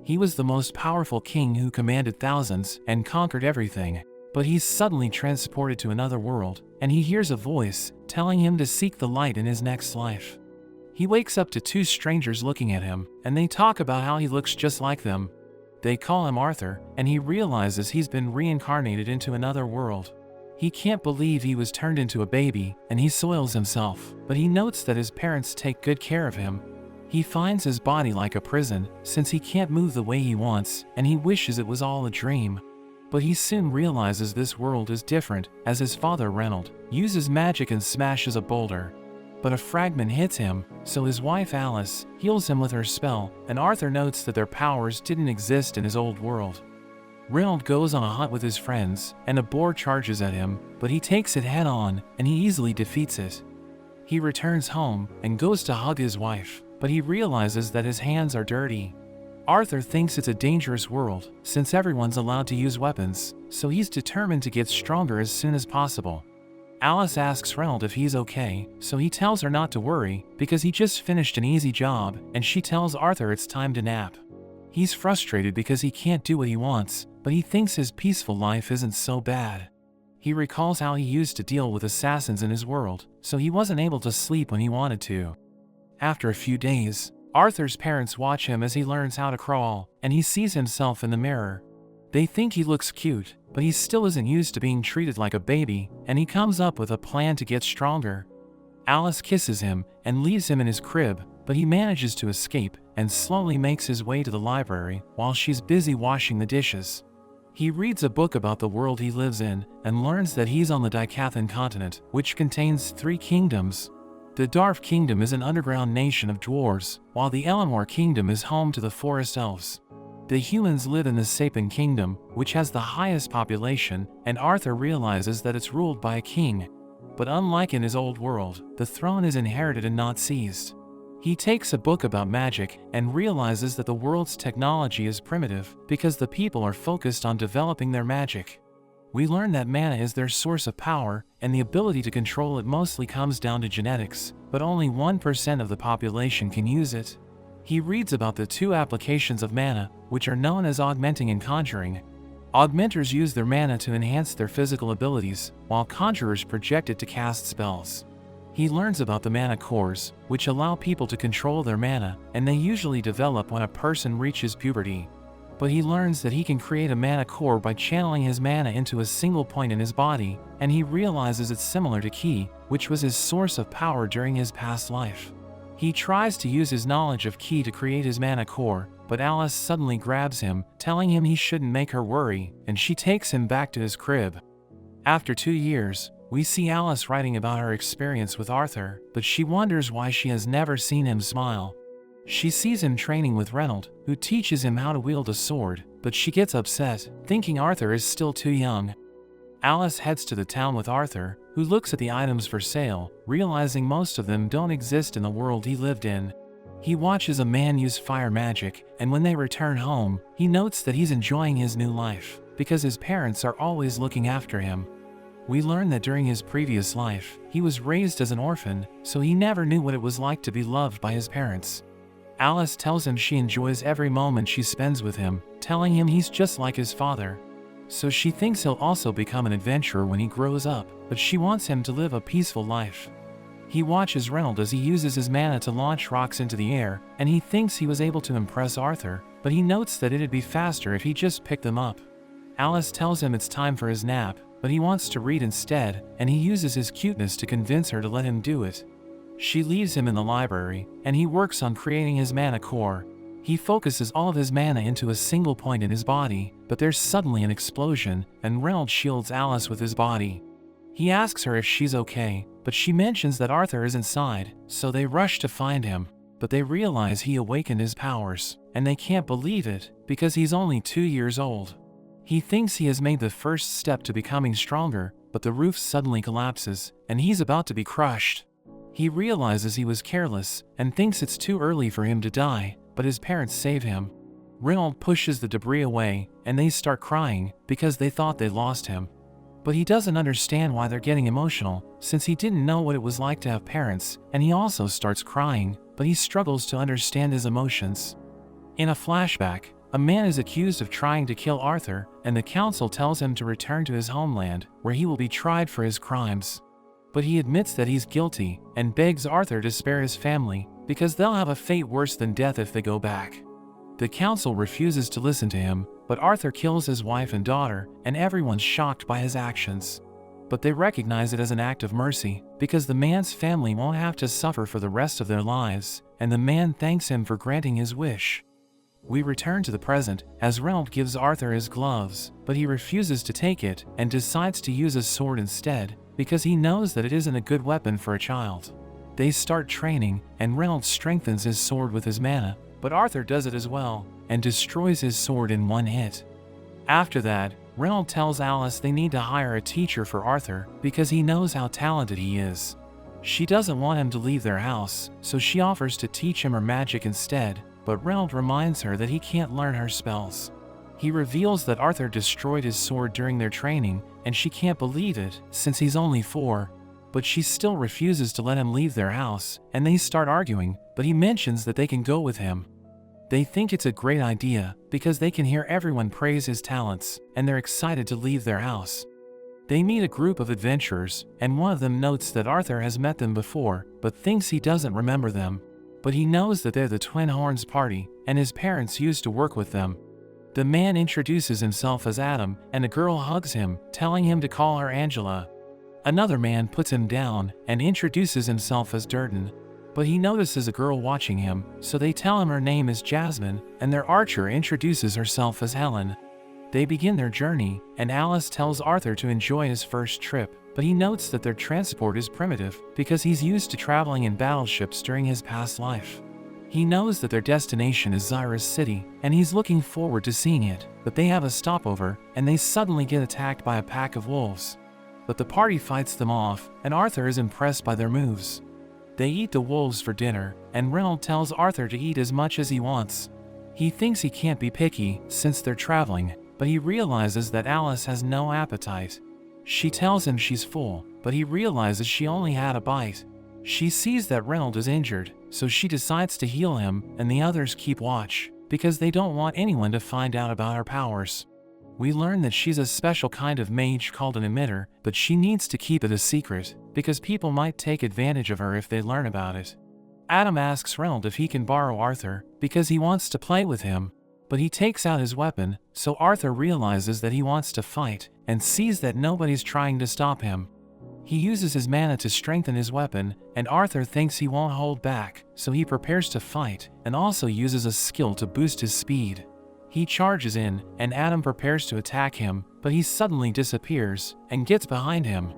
He was the most powerful king who commanded thousands and conquered everything. But he's suddenly transported to another world, and he hears a voice telling him to seek the light in his next life. He wakes up to two strangers looking at him, and they talk about how he looks just like them. They call him Arthur, and he realizes he's been reincarnated into another world. He can't believe he was turned into a baby, and he soils himself, but he notes that his parents take good care of him. He finds his body like a prison, since he can't move the way he wants, and he wishes it was all a dream. But he soon realizes this world is different, as his father Reynold uses magic and smashes a boulder. But a fragment hits him, so his wife Alice heals him with her spell, and Arthur notes that their powers didn't exist in his old world. Reynold goes on a hunt with his friends, and a boar charges at him, but he takes it head on, and he easily defeats it. He returns home, and goes to hug his wife, but he realizes that his hands are dirty. Arthur thinks it's a dangerous world, since everyone's allowed to use weapons, so he's determined to get stronger as soon as possible. Alice asks Reynold if he's okay, so he tells her not to worry, because he just finished an easy job, and she tells Arthur it's time to nap. He's frustrated because he can't do what he wants, but he thinks his peaceful life isn't so bad. He recalls how he used to deal with assassins in his world, so he wasn't able to sleep when he wanted to. After a few days, Arthur's parents watch him as he learns how to crawl, and he sees himself in the mirror. They think he looks cute, but he still isn't used to being treated like a baby, and he comes up with a plan to get stronger. Alice kisses him and leaves him in his crib, but he manages to escape and slowly makes his way to the library while she's busy washing the dishes. He reads a book about the world he lives in and learns that he's on the Recap-kun continent, which contains 3 kingdoms. The Dwarf Kingdom is an underground nation of dwarves, while the Elenor Kingdom is home to the forest elves. The humans live in the Sapin Kingdom, which has the highest population, and Arthur realizes that it's ruled by a king. But unlike in his old world, the throne is inherited and not seized. He takes a book about magic and realizes that the world's technology is primitive because the people are focused on developing their magic. We learn that mana is their source of power, and the ability to control it mostly comes down to genetics, but only 1% of the population can use it. He reads about the 2 applications of mana, which are known as augmenting and conjuring. Augmenters use their mana to enhance their physical abilities, while conjurers project it to cast spells. He learns about the mana cores, which allow people to control their mana, and they usually develop when a person reaches puberty. But he learns that he can create a mana core by channeling his mana into a single point in his body, and he realizes it's similar to Ki, which was his source of power during his past life. He tries to use his knowledge of Ki to create his mana core, but Alice suddenly grabs him, telling him he shouldn't make her worry, and she takes him back to his crib. After 2 years, we see Alice writing about her experience with Arthur, but she wonders why she has never seen him smile. She sees him training with Reynold, who teaches him how to wield a sword, but she gets upset, thinking Arthur is still too young. Alice heads to the town with Arthur, who looks at the items for sale, realizing most of them don't exist in the world he lived in. He watches a man use fire magic, and when they return home, he notes that he's enjoying his new life, because his parents are always looking after him. We learn that during his previous life, he was raised as an orphan, so he never knew what it was like to be loved by his parents. Alice tells him she enjoys every moment she spends with him, telling him he's just like his father. So she thinks he'll also become an adventurer when he grows up, but she wants him to live a peaceful life. He watches Reynold as he uses his mana to launch rocks into the air, and he thinks he was able to impress Arthur, but he notes that it'd be faster if he just picked them up. Alice tells him it's time for his nap, but he wants to read instead, and he uses his cuteness to convince her to let him do it. She leaves him in the library, and he works on creating his mana core. He focuses all of his mana into a single point in his body, but there's suddenly an explosion, and Reynold shields Alice with his body. He asks her if she's okay, but she mentions that Arthur is inside, so they rush to find him, but they realize he awakened his powers, and they can't believe it, because he's only 2 years old. He thinks he has made the first step to becoming stronger, but the roof suddenly collapses, and he's about to be crushed. He realizes he was careless, and thinks it's too early for him to die, but his parents save him. Reynold pushes the debris away, and they start crying, because they thought they lost him. But he doesn't understand why they're getting emotional, since he didn't know what it was like to have parents, and he also starts crying, but he struggles to understand his emotions. In a flashback, A man is accused of trying to kill Arthur, and the council tells him to return to his homeland, where he will be tried for his crimes. But he admits that he's guilty, and begs Arthur to spare his family, because they'll have a fate worse than death if they go back. The council refuses to listen to him, but Arthur kills his wife and daughter, and everyone's shocked by his actions. But they recognize it as an act of mercy, because the man's family won't have to suffer for the rest of their lives, and the man thanks him for granting his wish. We return to the present, as Reynold gives Arthur his gloves, but he refuses to take it, and decides to use a sword instead, because he knows that it isn't a good weapon for a child. They start training, and Reynold strengthens his sword with his mana, but Arthur does it as well, and destroys his sword in one hit. After that, Reynold tells Alice they need to hire a teacher for Arthur, because he knows how talented he is. She doesn't want him to leave their house, so she offers to teach him her magic instead, but Reynold reminds her that he can't learn her spells. He reveals that Arthur destroyed his sword during their training, and she can't believe it, since he's only 4. But she still refuses to let him leave their house, and they start arguing, but he mentions that they can go with him. They think it's a great idea, because they can hear everyone praise his talents, and they're excited to leave their house. They meet a group of adventurers, and one of them notes that Arthur has met them before, but thinks he doesn't remember them. But he knows that they're the Twin Horns party, and his parents used to work with them. The man introduces himself as Adam, and a girl hugs him, telling him to call her Angela. Another man puts him down, and introduces himself as Durden. But he notices a girl watching him, so they tell him her name is Jasmine, and their archer introduces herself as Helen. They begin their journey, and Alice tells Arthur to enjoy his first trip, but he notes that their transport is primitive, because he's used to traveling in battleships during his past life. He knows that their destination is Zyra's city, and he's looking forward to seeing it, but they have a stopover, and they suddenly get attacked by a pack of wolves. But the party fights them off, and Arthur is impressed by their moves. They eat the wolves for dinner, and Reynold tells Arthur to eat as much as he wants. He thinks he can't be picky, since they're traveling, but he realizes that Alice has no appetite. She tells him she's full, but he realizes she only had a bite. She sees that Reynold is injured, so she decides to heal him, and the others keep watch, because they don't want anyone to find out about her powers. We learn that she's a special kind of mage called an emitter, but she needs to keep it a secret, because people might take advantage of her if they learn about it. Adam asks Reynold if he can borrow Arthur, because he wants to play with him. But he takes out his weapon, so Arthur realizes that he wants to fight, and sees that nobody's trying to stop him. He uses his mana to strengthen his weapon, and Arthur thinks he won't hold back, so he prepares to fight, and also uses a skill to boost his speed. He charges in, and Adam prepares to attack him, but he suddenly disappears, and gets behind him.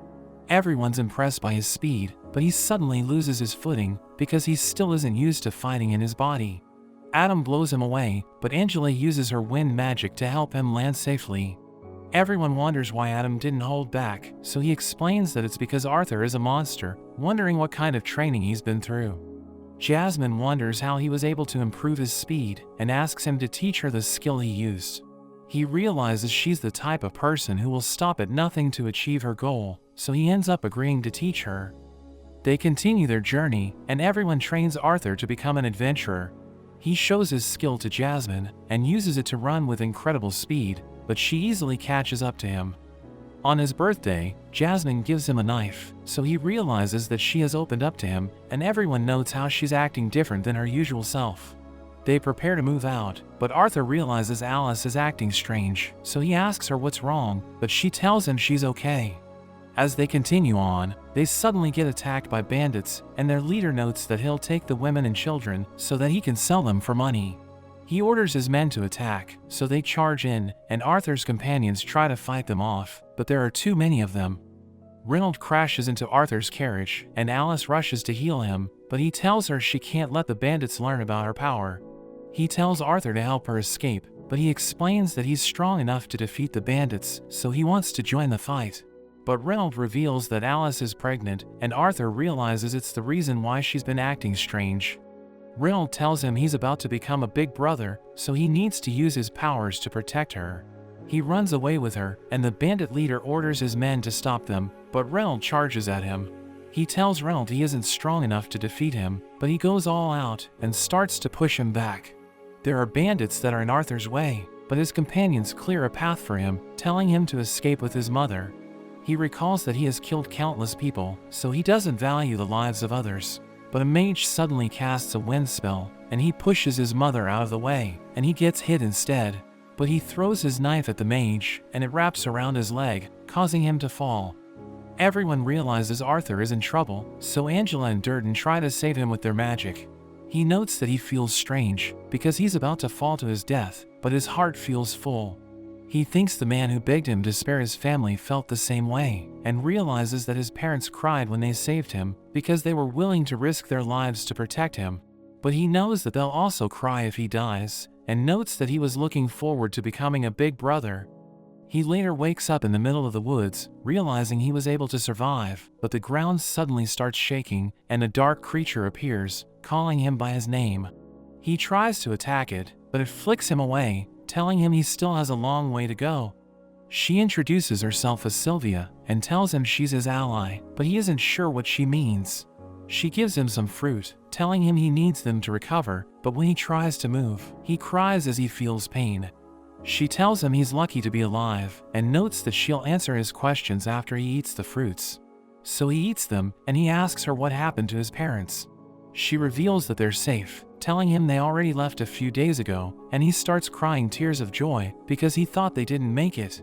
Everyone's impressed by his speed, but he suddenly loses his footing, because he still isn't used to fighting in his body. Adam blows him away, but Angela uses her wind magic to help him land safely. Everyone wonders why Adam didn't hold back, so he explains that it's because Arthur is a monster, wondering what kind of training he's been through. Jasmine wonders how he was able to improve his speed, and asks him to teach her the skill he used. He realizes she's the type of person who will stop at nothing to achieve her goal, so he ends up agreeing to teach her. They continue their journey, and everyone trains Arthur to become an adventurer. He shows his skill to Jasmine, and uses it to run with incredible speed, but she easily catches up to him. On his birthday, Jasmine gives him a knife, so he realizes that she has opened up to him, and everyone notes how she's acting different than her usual self. They prepare to move out, but Arthur realizes Alice is acting strange, so he asks her what's wrong, but she tells him she's okay. As they continue on, they suddenly get attacked by bandits, and their leader notes that he'll take the women and children so that he can sell them for money. He orders his men to attack, so they charge in, and Arthur's companions try to fight them off, but there are too many of them. Reynold crashes into Arthur's carriage, and Alice rushes to heal him, but he tells her she can't let the bandits learn about her power. He tells Arthur to help her escape, but he explains that he's strong enough to defeat the bandits, so he wants to join the fight. But Reynold reveals that Alice is pregnant, and Arthur realizes it's the reason why she's been acting strange. Reynold tells him he's about to become a big brother, so he needs to use his powers to protect her. He runs away with her, and the bandit leader orders his men to stop them, but Reynold charges at him. He tells Reynold he isn't strong enough to defeat him, but he goes all out and starts to push him back. There are bandits that are in Arthur's way, but his companions clear a path for him, telling him to escape with his mother. He recalls that he has killed countless people, so he doesn't value the lives of others. But a mage suddenly casts a wind spell, and he pushes his mother out of the way, and he gets hit instead. But he throws his knife at the mage, and it wraps around his leg, causing him to fall. Everyone realizes Arthur is in trouble, so Angela and Durden try to save him with their magic. He notes that he feels strange, because he's about to fall to his death, but his heart feels full. He thinks the man who begged him to spare his family felt the same way, and realizes that his parents cried when they saved him, because they were willing to risk their lives to protect him. But he knows that they'll also cry if he dies, and notes that he was looking forward to becoming a big brother. He later wakes up in the middle of the woods, realizing he was able to survive, but the ground suddenly starts shaking, and a dark creature appears, calling him by his name. He tries to attack it, but it flicks him away, telling him he still has a long way to go. She introduces herself as Sylvia, and tells him she's his ally, but he isn't sure what she means. She gives him some fruit, telling him he needs them to recover, but when he tries to move, he cries as he feels pain. She tells him he's lucky to be alive, and notes that she'll answer his questions after he eats the fruits. So he eats them, and he asks her what happened to his parents. She reveals that they're safe, telling him they already left a few days ago, and he starts crying tears of joy because he thought they didn't make it.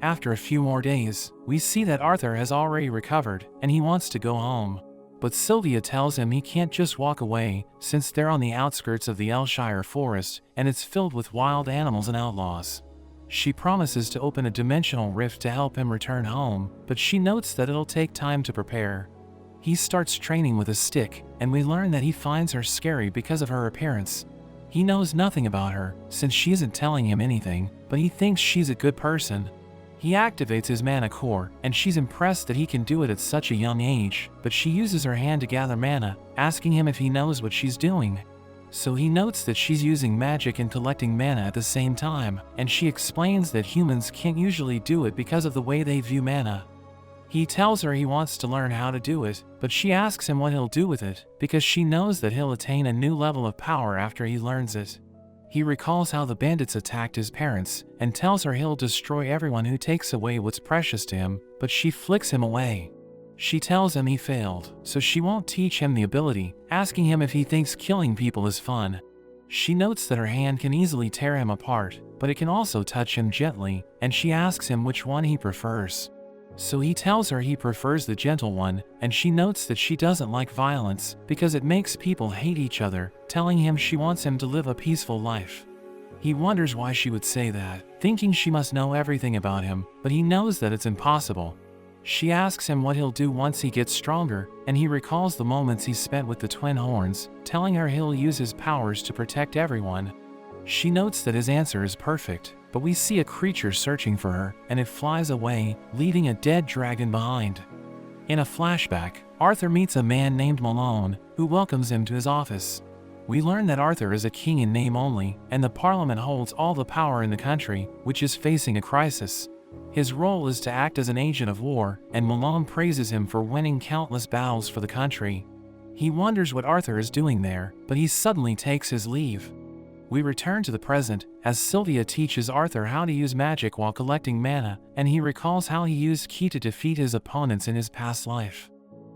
After a few more days, we see that Arthur has already recovered, and he wants to go home. But Sylvia tells him he can't just walk away, since they're on the outskirts of the Elshire forest, and it's filled with wild animals and outlaws. She promises to open a dimensional rift to help him return home, but she notes that it'll take time to prepare. He starts training with a stick, and we learn that he finds her scary because of her appearance. He knows nothing about her, since she isn't telling him anything, but he thinks she's a good person. He activates his mana core, and she's impressed that he can do it at such a young age, but she uses her hand to gather mana, asking him if he knows what she's doing. So he notes that she's using magic and collecting mana at the same time, and she explains that humans can't usually do it because of the way they view mana. He tells her he wants to learn how to do it, but she asks him what he'll do with it, because she knows that he'll attain a new level of power after he learns it. He recalls how the bandits attacked his parents, and tells her he'll destroy everyone who takes away what's precious to him, but she flicks him away. She tells him he failed, so she won't teach him the ability, asking him if he thinks killing people is fun. She notes that her hand can easily tear him apart, but it can also touch him gently, and she asks him which one he prefers. So he tells her he prefers the gentle one, and she notes that she doesn't like violence because it makes people hate each other, telling him she wants him to live a peaceful life. He wonders why she would say that, thinking she must know everything about him, but he knows that it's impossible. She asks him what he'll do once he gets stronger, and he recalls the moments he spent with the twin horns, telling her he'll use his powers to protect everyone. She notes that his answer is perfect, but we see a creature searching for her, and it flies away, leaving a dead dragon behind. In a flashback, Arthur meets a man named Malone, who welcomes him to his office. We learn that Arthur is a king in name only, and the Parliament holds all the power in the country, which is facing a crisis. His role is to act as an agent of war, and Malone praises him for winning countless battles for the country. He wonders what Arthur is doing there, but he suddenly takes his leave. We return to the present, as Sylvia teaches Arthur how to use magic while collecting mana, and he recalls how he used ki to defeat his opponents in his past life.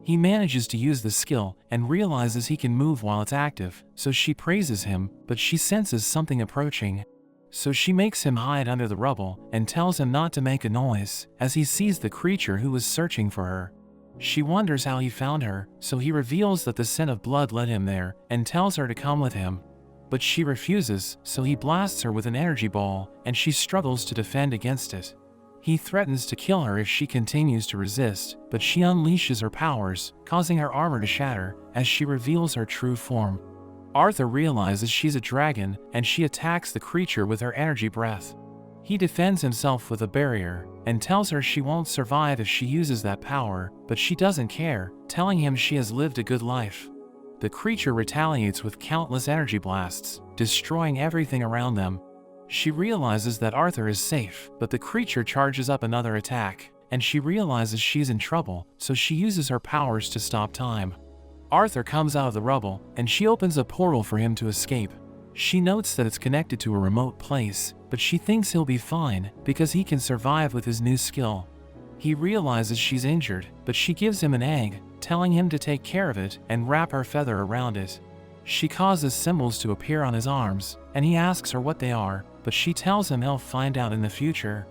He manages to use the skill, and realizes he can move while it's active, so she praises him, but she senses something approaching. So she makes him hide under the rubble, and tells him not to make a noise, as he sees the creature who was searching for her. She wonders how he found her, so he reveals that the scent of blood led him there, and tells her to come with him. But she refuses, so he blasts her with an energy ball, and she struggles to defend against it. He threatens to kill her if she continues to resist, but she unleashes her powers, causing her armor to shatter, as she reveals her true form. Arthur realizes she's a dragon, and she attacks the creature with her energy breath. He defends himself with a barrier, and tells her she won't survive if she uses that power, but she doesn't care, telling him she has lived a good life. The creature retaliates with countless energy blasts, destroying everything around them. She realizes that Arthur is safe, but the creature charges up another attack, and she realizes she's in trouble, so she uses her powers to stop time. Arthur comes out of the rubble, and she opens a portal for him to escape. She notes that it's connected to a remote place, but she thinks he'll be fine because he can survive with his new skill. He realizes she's injured, but she gives him an egg, telling him to take care of it and wrap her feather around it. She causes symbols to appear on his arms, and he asks her what they are, but she tells him he'll find out in the future.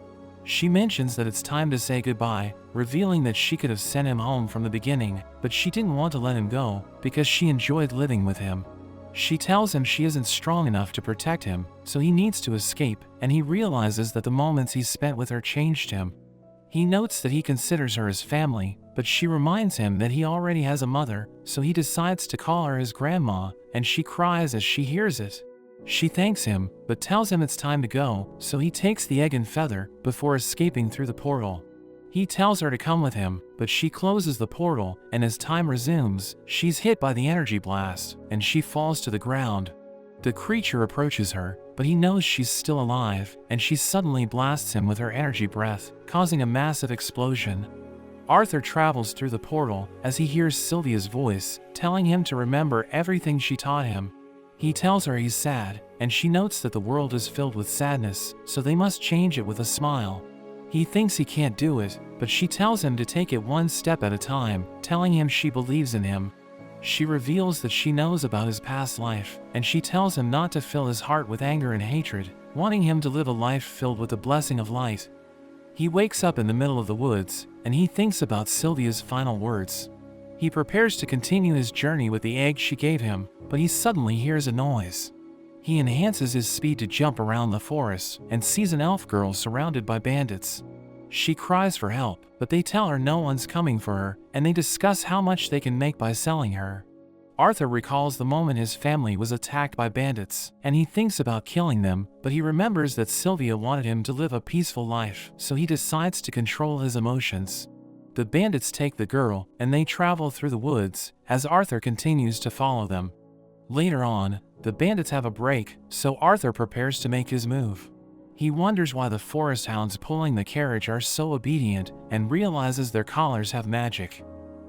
She mentions that it's time to say goodbye, revealing that she could have sent him home from the beginning, but she didn't want to let him go because she enjoyed living with him. She tells him she isn't strong enough to protect him, so he needs to escape, and he realizes that the moments he spent with her changed him. He notes that he considers her as family, but she reminds him that he already has a mother, so he decides to call her his grandma, and she cries as she hears it. She thanks him, but tells him it's time to go, so he takes the egg and feather before escaping through the portal. He tells her to come with him, but she closes the portal, and as time resumes, she's hit by the energy blast, and she falls to the ground. The creature approaches her, but he knows she's still alive, and she suddenly blasts him with her energy breath, causing a massive explosion. Arthur travels through the portal as he hears Sylvia's voice, telling him to remember everything she taught him. He tells her he's sad, and she notes that the world is filled with sadness, so they must change it with a smile. He thinks he can't do it, but she tells him to take it one step at a time, telling him she believes in him. She reveals that she knows about his past life, and she tells him not to fill his heart with anger and hatred, wanting him to live a life filled with the blessing of light. He wakes up in the middle of the woods, and he thinks about Sylvia's final words. He prepares to continue his journey with the egg she gave him, but he suddenly hears a noise. He enhances his speed to jump around the forest and sees an elf girl surrounded by bandits. She cries for help, but they tell her no one's coming for her, and they discuss how much they can make by selling her. Arthur recalls the moment his family was attacked by bandits, and he thinks about killing them, but he remembers that Sylvia wanted him to live a peaceful life, so he decides to control his emotions. The bandits take the girl, and they travel through the woods, as Arthur continues to follow them. Later on, the bandits have a break, so Arthur prepares to make his move. He wonders why the forest hounds pulling the carriage are so obedient, and realizes their collars have magic.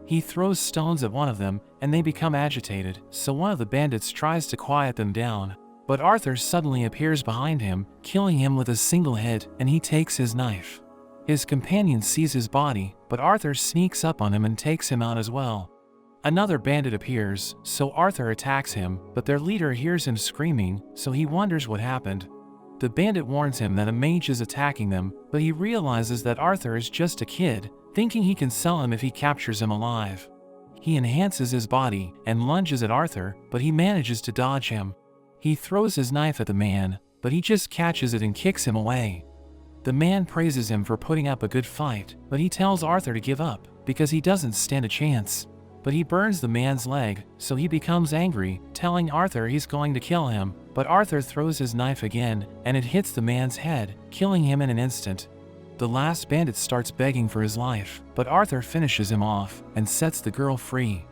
He throws stones at one of them, and they become agitated, so one of the bandits tries to quiet them down. But Arthur suddenly appears behind him, killing him with a single hit, and he takes his knife. His companion sees his body, but Arthur sneaks up on him and takes him out as well. Another bandit appears, so Arthur attacks him, but their leader hears him screaming, so he wonders what happened. The bandit warns him that a mage is attacking them, but he realizes that Arthur is just a kid, thinking he can sell him if he captures him alive. He enhances his body and lunges at Arthur, but he manages to dodge him. He throws his knife at the man, but he just catches it and kicks him away. The man praises him for putting up a good fight, but he tells Arthur to give up, because he doesn't stand a chance. But he burns the man's leg, so he becomes angry, telling Arthur he's going to kill him, but Arthur throws his knife again, and it hits the man's head, killing him in an instant. The last bandit starts begging for his life, but Arthur finishes him off, and sets the girl free.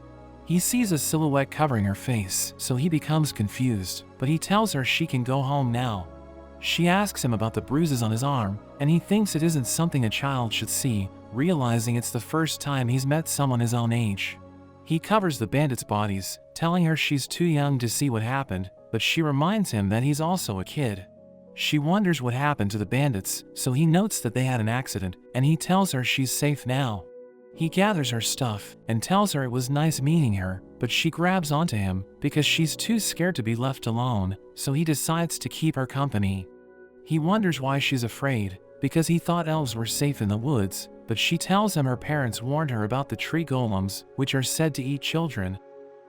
He sees a silhouette covering her face, so he becomes confused, but he tells her she can go home now. She asks him about the bruises on his arm, and he thinks it isn't something a child should see, realizing it's the first time he's met someone his own age. He covers the bandits' bodies, telling her she's too young to see what happened, but she reminds him that he's also a kid. She wonders what happened to the bandits, so he notes that they had an accident, and he tells her she's safe now. He gathers her stuff, and tells her it was nice meeting her, but she grabs onto him, because she's too scared to be left alone, so he decides to keep her company. He wonders why she's afraid, because he thought elves were safe in the woods, but she tells him her parents warned her about the tree golems, which are said to eat children.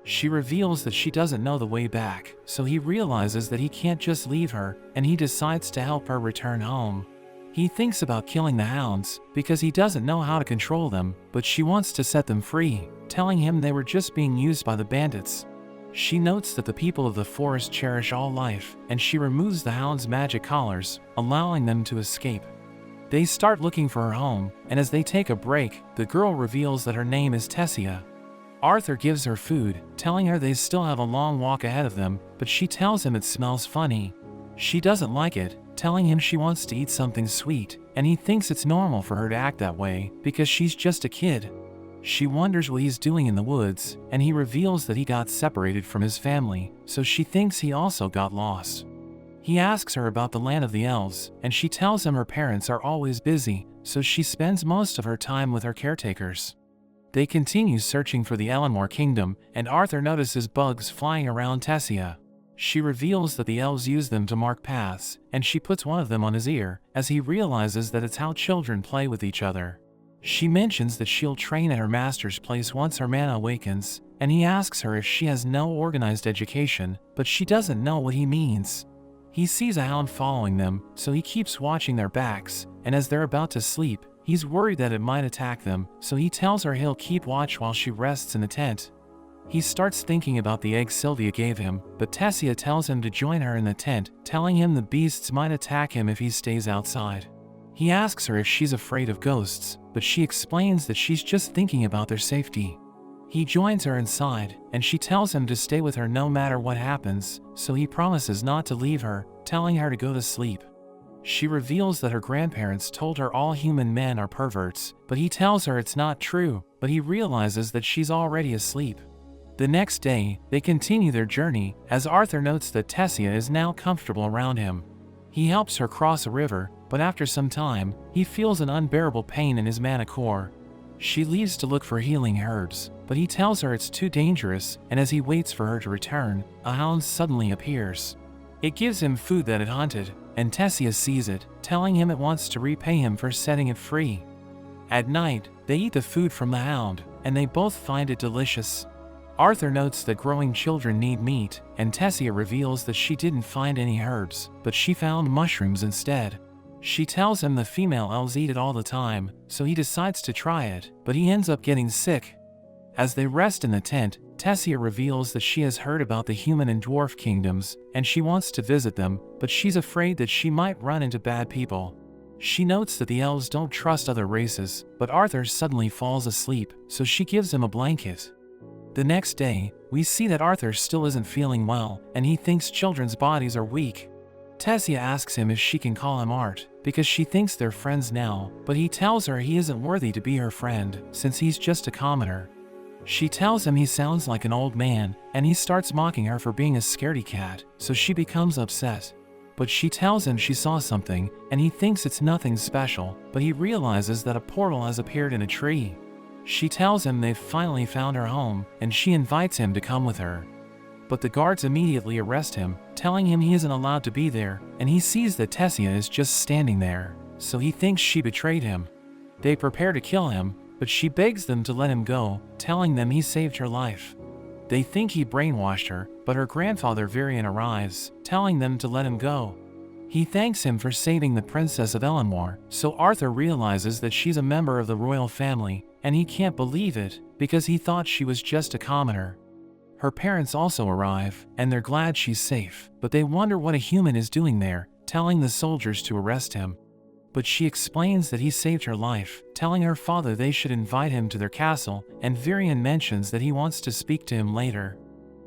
She reveals that she doesn't know the way back, so he realizes that he can't just leave her, and he decides to help her return home. He thinks about killing the hounds, because he doesn't know how to control them, but she wants to set them free, telling him they were just being used by the bandits. She notes that the people of the forest cherish all life, and she removes the hounds' magic collars, allowing them to escape. They start looking for her home, and as they take a break, the girl reveals that her name is Tessia. Arthur gives her food, telling her they still have a long walk ahead of them, but she tells him it smells funny. She doesn't like it, telling him she wants to eat something sweet, and he thinks it's normal for her to act that way, because she's just a kid. She wonders what he's doing in the woods, and he reveals that he got separated from his family, so she thinks he also got lost. He asks her about the land of the elves, and she tells him her parents are always busy, so she spends most of her time with her caretakers. They continue searching for the Elenmore kingdom, and Arthur notices bugs flying around Tessia. She reveals that the elves use them to mark paths, and she puts one of them on his ear, as he realizes that it's how children play with each other. She mentions that she'll train at her master's place once her mana awakens, and he asks her if she has no organized education, but she doesn't know what he means. He sees a hound following them, so he keeps watching their backs, and as they're about to sleep, he's worried that it might attack them, so he tells her he'll keep watch while she rests in the tent. He starts thinking about the egg Sylvia gave him, but Tessia tells him to join her in the tent, telling him the beasts might attack him if he stays outside. He asks her if she's afraid of ghosts, but she explains that she's just thinking about their safety. He joins her inside, and she tells him to stay with her no matter what happens, so he promises not to leave her, telling her to go to sleep. She reveals that her grandparents told her all human men are perverts, but he tells her it's not true, but he realizes that she's already asleep. The next day, they continue their journey, as Arthur notes that Tessia is now comfortable around him. He helps her cross a river, but after some time, he feels an unbearable pain in his mana core. She leaves to look for healing herbs, but he tells her it's too dangerous, and as he waits for her to return, a hound suddenly appears. It gives him food that it hunted, and Tessia sees it, telling him it wants to repay him for setting it free. At night, they eat the food from the hound, and they both find it delicious. Arthur notes that growing children need meat, and Tessia reveals that she didn't find any herbs, but she found mushrooms instead. She tells him the female elves eat it all the time, so he decides to try it, but he ends up getting sick. As they rest in the tent, Tessia reveals that she has heard about the human and dwarf kingdoms, and she wants to visit them, but she's afraid that she might run into bad people. She notes that the elves don't trust other races, but Arthur suddenly falls asleep, so she gives him a blanket. The next day, we see that Arthur still isn't feeling well, and he thinks children's bodies are weak. Tessia asks him if she can call him Art, because she thinks they're friends now, but he tells her he isn't worthy to be her friend, since he's just a commoner. She tells him he sounds like an old man, and he starts mocking her for being a scaredy cat, so she becomes upset. But she tells him she saw something, and he thinks it's nothing special, but he realizes that a portal has appeared in a tree. She tells him they've finally found her home, and she invites him to come with her. But the guards immediately arrest him, telling him he isn't allowed to be there, and he sees that Tessia is just standing there, so he thinks she betrayed him. They prepare to kill him, but she begs them to let him go, telling them he saved her life. They think he brainwashed her, but her grandfather Varian arrives, telling them to let him go. He thanks him for saving the Princess of Elenmore, so Arthur realizes that she's a member of the royal family, and he can't believe it, because he thought she was just a commoner. Her parents also arrive, and they're glad she's safe, but they wonder what a human is doing there, telling the soldiers to arrest him. But she explains that he saved her life, telling her father they should invite him to their castle, and Varian mentions that he wants to speak to him later.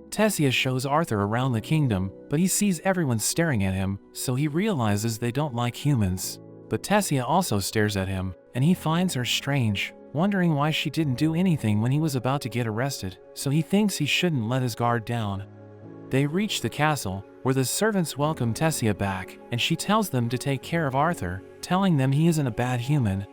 Tessia shows Arthur around the kingdom, but he sees everyone staring at him, so he realizes they don't like humans. But Tessia also stares at him, and he finds her strange, wondering why she didn't do anything when he was about to get arrested, so he thinks he shouldn't let his guard down. They reach the castle, where the servants welcome Tessia back, and she tells them to take care of Arthur, telling them he isn't a bad human.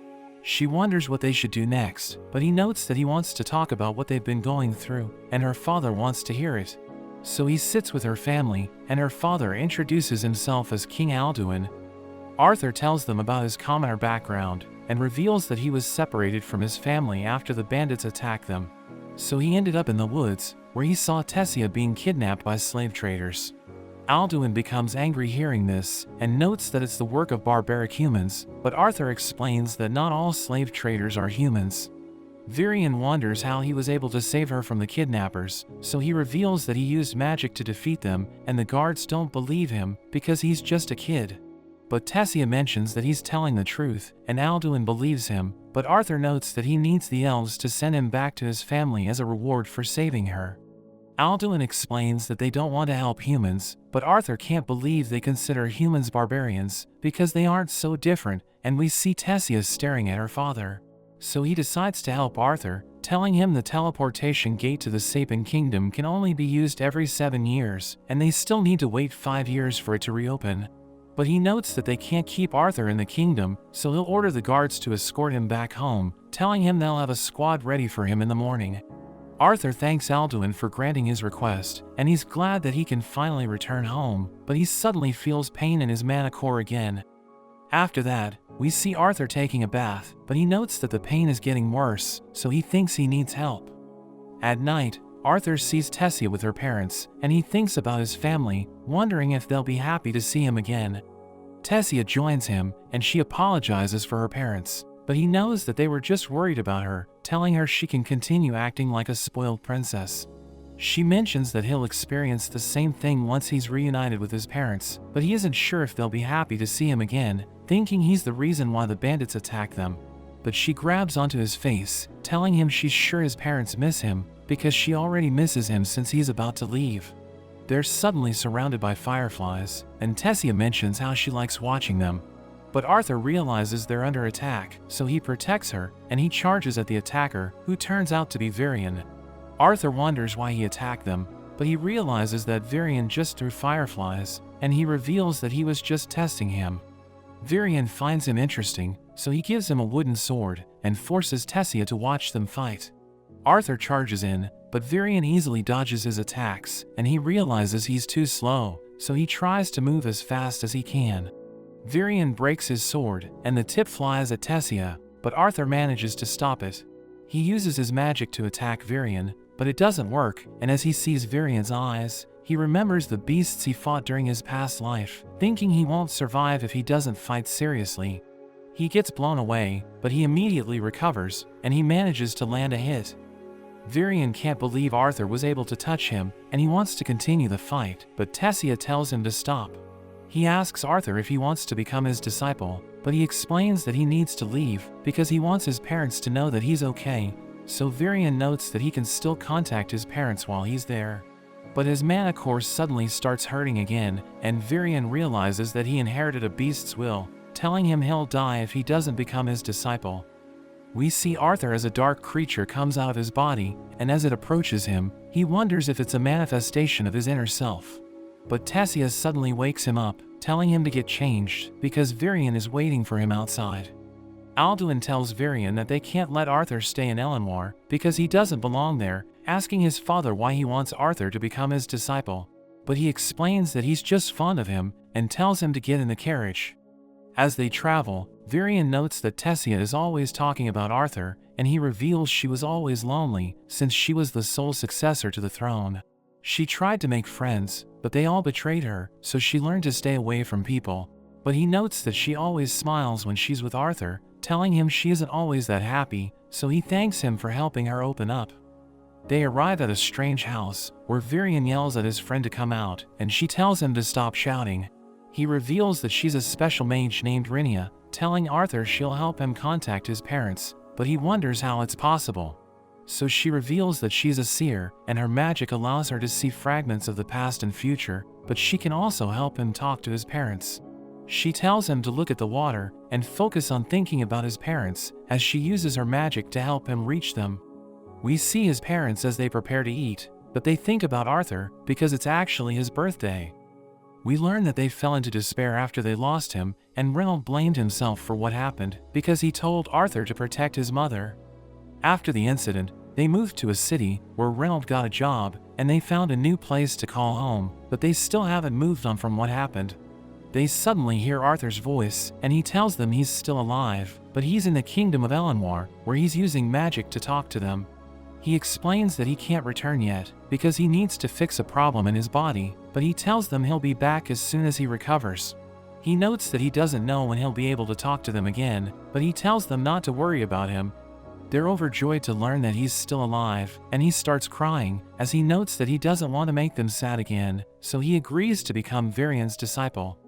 She wonders what they should do next, but he notes that he wants to talk about what they've been going through, and her father wants to hear it. So he sits with her family, and her father introduces himself as King Alduin. Arthur tells them about his commoner background, and reveals that he was separated from his family after the bandits attacked them. So he ended up in the woods, where he saw Tessia being kidnapped by slave traders. Alduin becomes angry hearing this, and notes that it's the work of barbaric humans, but Arthur explains that not all slave traders are humans. Varian wonders how he was able to save her from the kidnappers, so he reveals that he used magic to defeat them, and the guards don't believe him, because he's just a kid. But Tessia mentions that he's telling the truth, and Alduin believes him, but Arthur notes that he needs the elves to send him back to his family as a reward for saving her. Alduin explains that they don't want to help humans, but Arthur can't believe they consider humans barbarians, because they aren't so different, and we see Tessia staring at her father. So he decides to help Arthur, telling him the teleportation gate to the Sapin Kingdom can only be used every 7 years, and they still need to wait 5 years for it to reopen. But he notes that they can't keep Arthur in the kingdom, so he'll order the guards to escort him back home, telling him they'll have a squad ready for him in the morning. Arthur thanks Alduin for granting his request, and he's glad that he can finally return home, but he suddenly feels pain in his mana core again. After that, we see Arthur taking a bath, but he notes that the pain is getting worse, so he thinks he needs help. At night, Arthur sees Tessia with her parents, and he thinks about his family, wondering if they'll be happy to see him again. Tessia joins him, and she apologizes for her parents, but he knows that they were just worried about her, telling her she can continue acting like a spoiled princess. She mentions that he'll experience the same thing once he's reunited with his parents, but he isn't sure if they'll be happy to see him again, thinking he's the reason why the bandits attack them. But she grabs onto his face, telling him she's sure his parents miss him, because she already misses him since he's about to leave. They're suddenly surrounded by fireflies, and Tessia mentions how she likes watching them. But Arthur realizes they're under attack, so he protects her, and he charges at the attacker, who turns out to be Varian. Arthur wonders why he attacked them, but he realizes that Varian just threw fireflies, and he reveals that he was just testing him. Varian finds him interesting, so he gives him a wooden sword, and forces Tessia to watch them fight. Arthur charges in, but Varian easily dodges his attacks, and he realizes he's too slow, so he tries to move as fast as he can. Varian breaks his sword, and the tip flies at Tessia, but Arthur manages to stop it. He uses his magic to attack Varian, but it doesn't work, and as he sees Varian's eyes, he remembers the beasts he fought during his past life, thinking he won't survive if he doesn't fight seriously. He gets blown away, but he immediately recovers, and he manages to land a hit. Varian can't believe Arthur was able to touch him, and he wants to continue the fight, but Tessia tells him to stop. He asks Arthur if he wants to become his disciple, but he explains that he needs to leave because he wants his parents to know that he's okay, so Varian notes that he can still contact his parents while he's there. But his mana core suddenly starts hurting again, and Varian realizes that he inherited a beast's will, telling him he'll die if he doesn't become his disciple. We see Arthur as a dark creature comes out of his body, and as it approaches him, he wonders if it's a manifestation of his inner self. But Tessia suddenly wakes him up, telling him to get changed, because Varian is waiting for him outside. Alduin tells Varian that they can't let Arthur stay in Elenwar, because he doesn't belong there, asking his father why he wants Arthur to become his disciple. But he explains that he's just fond of him, and tells him to get in the carriage. As they travel, Varian notes that Tessia is always talking about Arthur, and he reveals she was always lonely, since she was the sole successor to the throne. She tried to make friends, but they all betrayed her, so she learned to stay away from people. But he notes that she always smiles when she's with Arthur, telling him she isn't always that happy, so he thanks him for helping her open up. They arrive at a strange house, where Varian yells at his friend to come out, and she tells him to stop shouting. He reveals that she's a special mage named Rinia, telling Arthur she'll help him contact his parents, but he wonders how it's possible. So she reveals that she's a seer, and her magic allows her to see fragments of the past and future, but she can also help him talk to his parents. She tells him to look at the water, and focus on thinking about his parents, as she uses her magic to help him reach them. We see his parents as they prepare to eat, but they think about Arthur, because it's actually his birthday. We learn that they fell into despair after they lost him, and Reynold blamed himself for what happened, because he told Arthur to protect his mother. After the incident, they moved to a city, where Reynold got a job, and they found a new place to call home, but they still haven't moved on from what happened. They suddenly hear Arthur's voice, and he tells them he's still alive, but he's in the kingdom of Elenwar, where he's using magic to talk to them. He explains that he can't return yet, because he needs to fix a problem in his body, but he tells them he'll be back as soon as he recovers. He notes that he doesn't know when he'll be able to talk to them again, but he tells them not to worry about him. They're overjoyed to learn that he's still alive, and he starts crying, as he notes that he doesn't want to make them sad again, so he agrees to become Varian's disciple.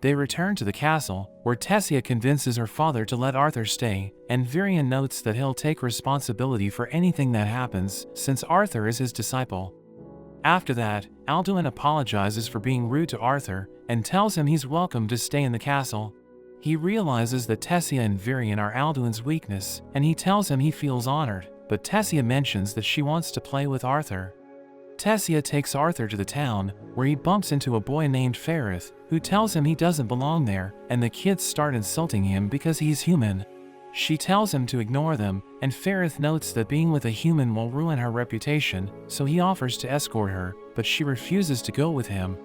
They return to the castle, where Tessia convinces her father to let Arthur stay, and Varian notes that he'll take responsibility for anything that happens, since Arthur is his disciple. After that, Alduin apologizes for being rude to Arthur, and tells him he's welcome to stay in the castle. He realizes that Tessia and Varian are Alduin's weakness, and he tells him he feels honored, but Tessia mentions that she wants to play with Arthur. Tessia takes Arthur to the town, where he bumps into a boy named Ferrith, who tells him he doesn't belong there, and the kids start insulting him because he's human. She tells him to ignore them, and Ferrith notes that being with a human will ruin her reputation, so he offers to escort her, but she refuses to go with him.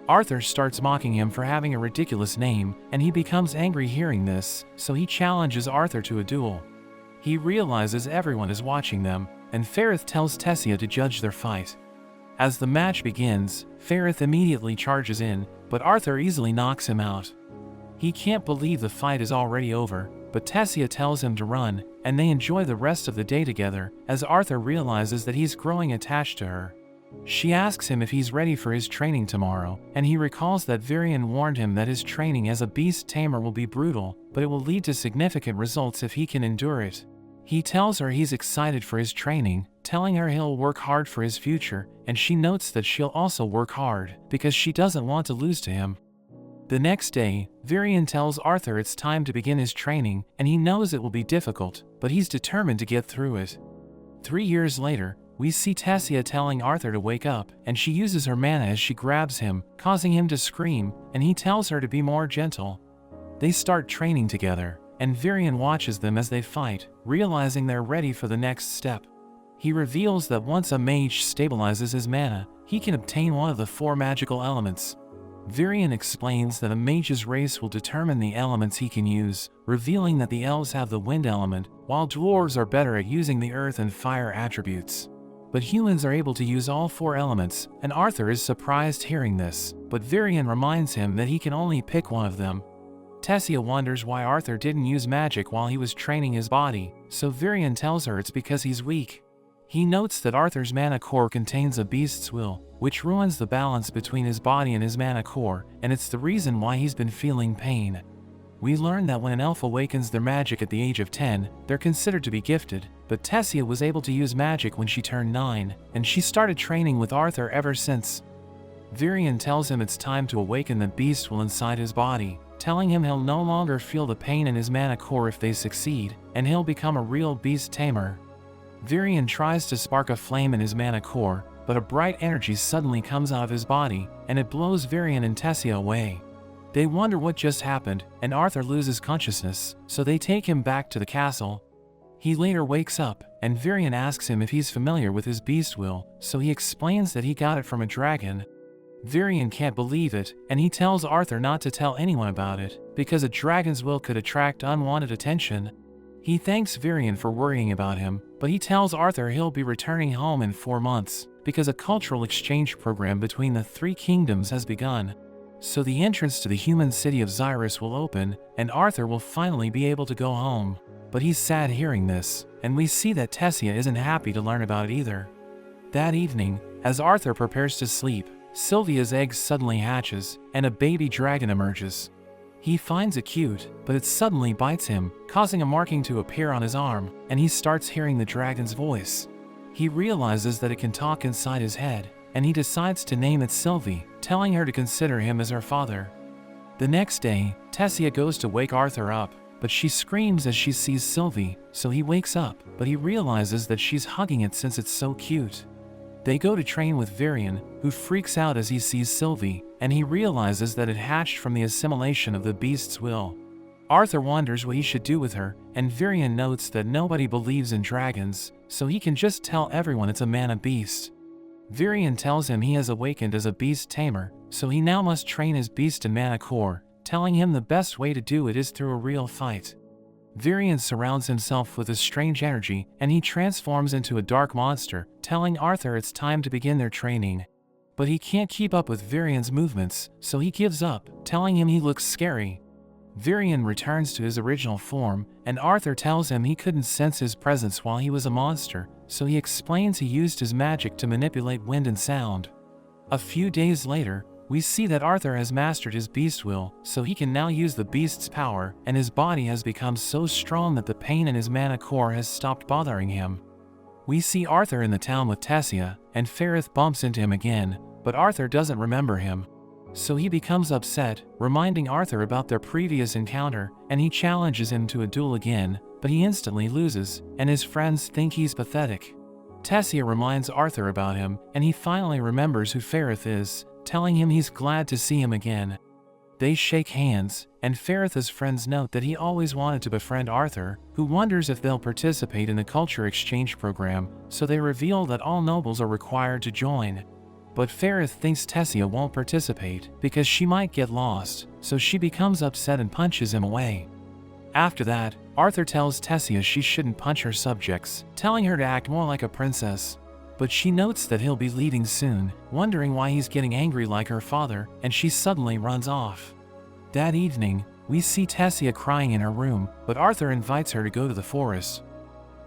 Arthur starts mocking him for having a ridiculous name, and he becomes angry hearing this, so he challenges Arthur to a duel. He realizes everyone is watching them, and Ferrith tells Tessia to judge their fight. As the match begins, Ferrith immediately charges in, but Arthur easily knocks him out. He can't believe the fight is already over, but Tessia tells him to run, and they enjoy the rest of the day together, as Arthur realizes that he's growing attached to her. She asks him if he's ready for his training tomorrow, and he recalls that Varian warned him that his training as a beast tamer will be brutal, but it will lead to significant results if he can endure it. He tells her he's excited for his training, telling her he'll work hard for his future, and she notes that she'll also work hard, because she doesn't want to lose to him. The next day, Varian tells Arthur it's time to begin his training, and he knows it will be difficult, but he's determined to get through it. 3 years later, we see Tessia telling Arthur to wake up, and she uses her mana as she grabs him, causing him to scream, and he tells her to be more gentle. They start training together, and Varian watches them as they fight, realizing they're ready for the next step. He reveals that once a mage stabilizes his mana, he can obtain one of the 4 magical elements. Varian explains that a mage's race will determine the elements he can use, revealing that the elves have the wind element, while dwarves are better at using the earth and fire attributes. But humans are able to use all 4 elements, and Arthur is surprised hearing this, but Varian reminds him that he can only pick one of them. Tessia wonders why Arthur didn't use magic while he was training his body, so Varian tells her it's because he's weak. He notes that Arthur's mana core contains a beast's will, which ruins the balance between his body and his mana core, and it's the reason why he's been feeling pain. We learn that when an elf awakens their magic at the age of 10, they're considered to be gifted, but Tessia was able to use magic when she turned 9, and she started training with Arthur ever since. Varian tells him it's time to awaken the beast will inside his body, telling him he'll no longer feel the pain in his mana core if they succeed, and he'll become a real beast tamer. Varian tries to spark a flame in his mana core, but a bright energy suddenly comes out of his body, and it blows Varian and Tessia away. They wonder what just happened, and Arthur loses consciousness, so they take him back to the castle. He later wakes up, and Varian asks him if he's familiar with his beast will, so he explains that he got it from a dragon. Varian can't believe it, and he tells Arthur not to tell anyone about it, because a dragon's will could attract unwanted attention. He thanks Varian for worrying about him, but he tells Arthur he'll be returning home in 4 months, because a cultural exchange program between the 3 kingdoms has begun. So the entrance to the human city of Xyrus will open, and Arthur will finally be able to go home. But he's sad hearing this, and we see that Tessia isn't happy to learn about it either. That evening, as Arthur prepares to sleep, Sylvia's egg suddenly hatches, and a baby dragon emerges. He finds it cute, but it suddenly bites him, causing a marking to appear on his arm, and he starts hearing the dragon's voice. He realizes that it can talk inside his head, and he decides to name it Sylvie, telling her to consider him as her father. The next day, Tessia goes to wake Arthur up, but she screams as she sees Sylvie, so he wakes up, but he realizes that she's hugging it since it's so cute. They go to train with Varian, who freaks out as he sees Sylvie, and he realizes that it hatched from the assimilation of the beast's will. Arthur wonders what he should do with her, and Varian notes that nobody believes in dragons, so he can just tell everyone it's a mana beast. Varian tells him he has awakened as a beast tamer, so he now must train his beast in mana core, telling him the best way to do it is through a real fight. Varian surrounds himself with a strange energy, and he transforms into a dark monster, telling Arthur it's time to begin their training. But he can't keep up with Varian's movements, so he gives up, telling him he looks scary. Varian returns to his original form, and Arthur tells him he couldn't sense his presence while he was a monster, so he explains he used his magic to manipulate wind and sound. A few days later, we see that Arthur has mastered his beast will, so he can now use the beast's power, and his body has become so strong that the pain in his mana core has stopped bothering him. We see Arthur in the town with Tessia, and Ferrith bumps into him again, but Arthur doesn't remember him. So he becomes upset, reminding Arthur about their previous encounter, and he challenges him to a duel again, but he instantly loses, and his friends think he's pathetic. Tessia reminds Arthur about him, and he finally remembers who Ferrith is, telling him he's glad to see him again. They shake hands, and Ferrith's friends note that he always wanted to befriend Arthur, who wonders if they'll participate in the culture exchange program, so they reveal that all nobles are required to join. But Ferrith thinks Tessia won't participate because she might get lost, so she becomes upset and punches him away. After that, Arthur tells Tessia she shouldn't punch her subjects, telling her to act more like a princess. But she notes that he'll be leaving soon, wondering why he's getting angry like her father, and she suddenly runs off. That evening, we see Tessia crying in her room, but Arthur invites her to go to the forest.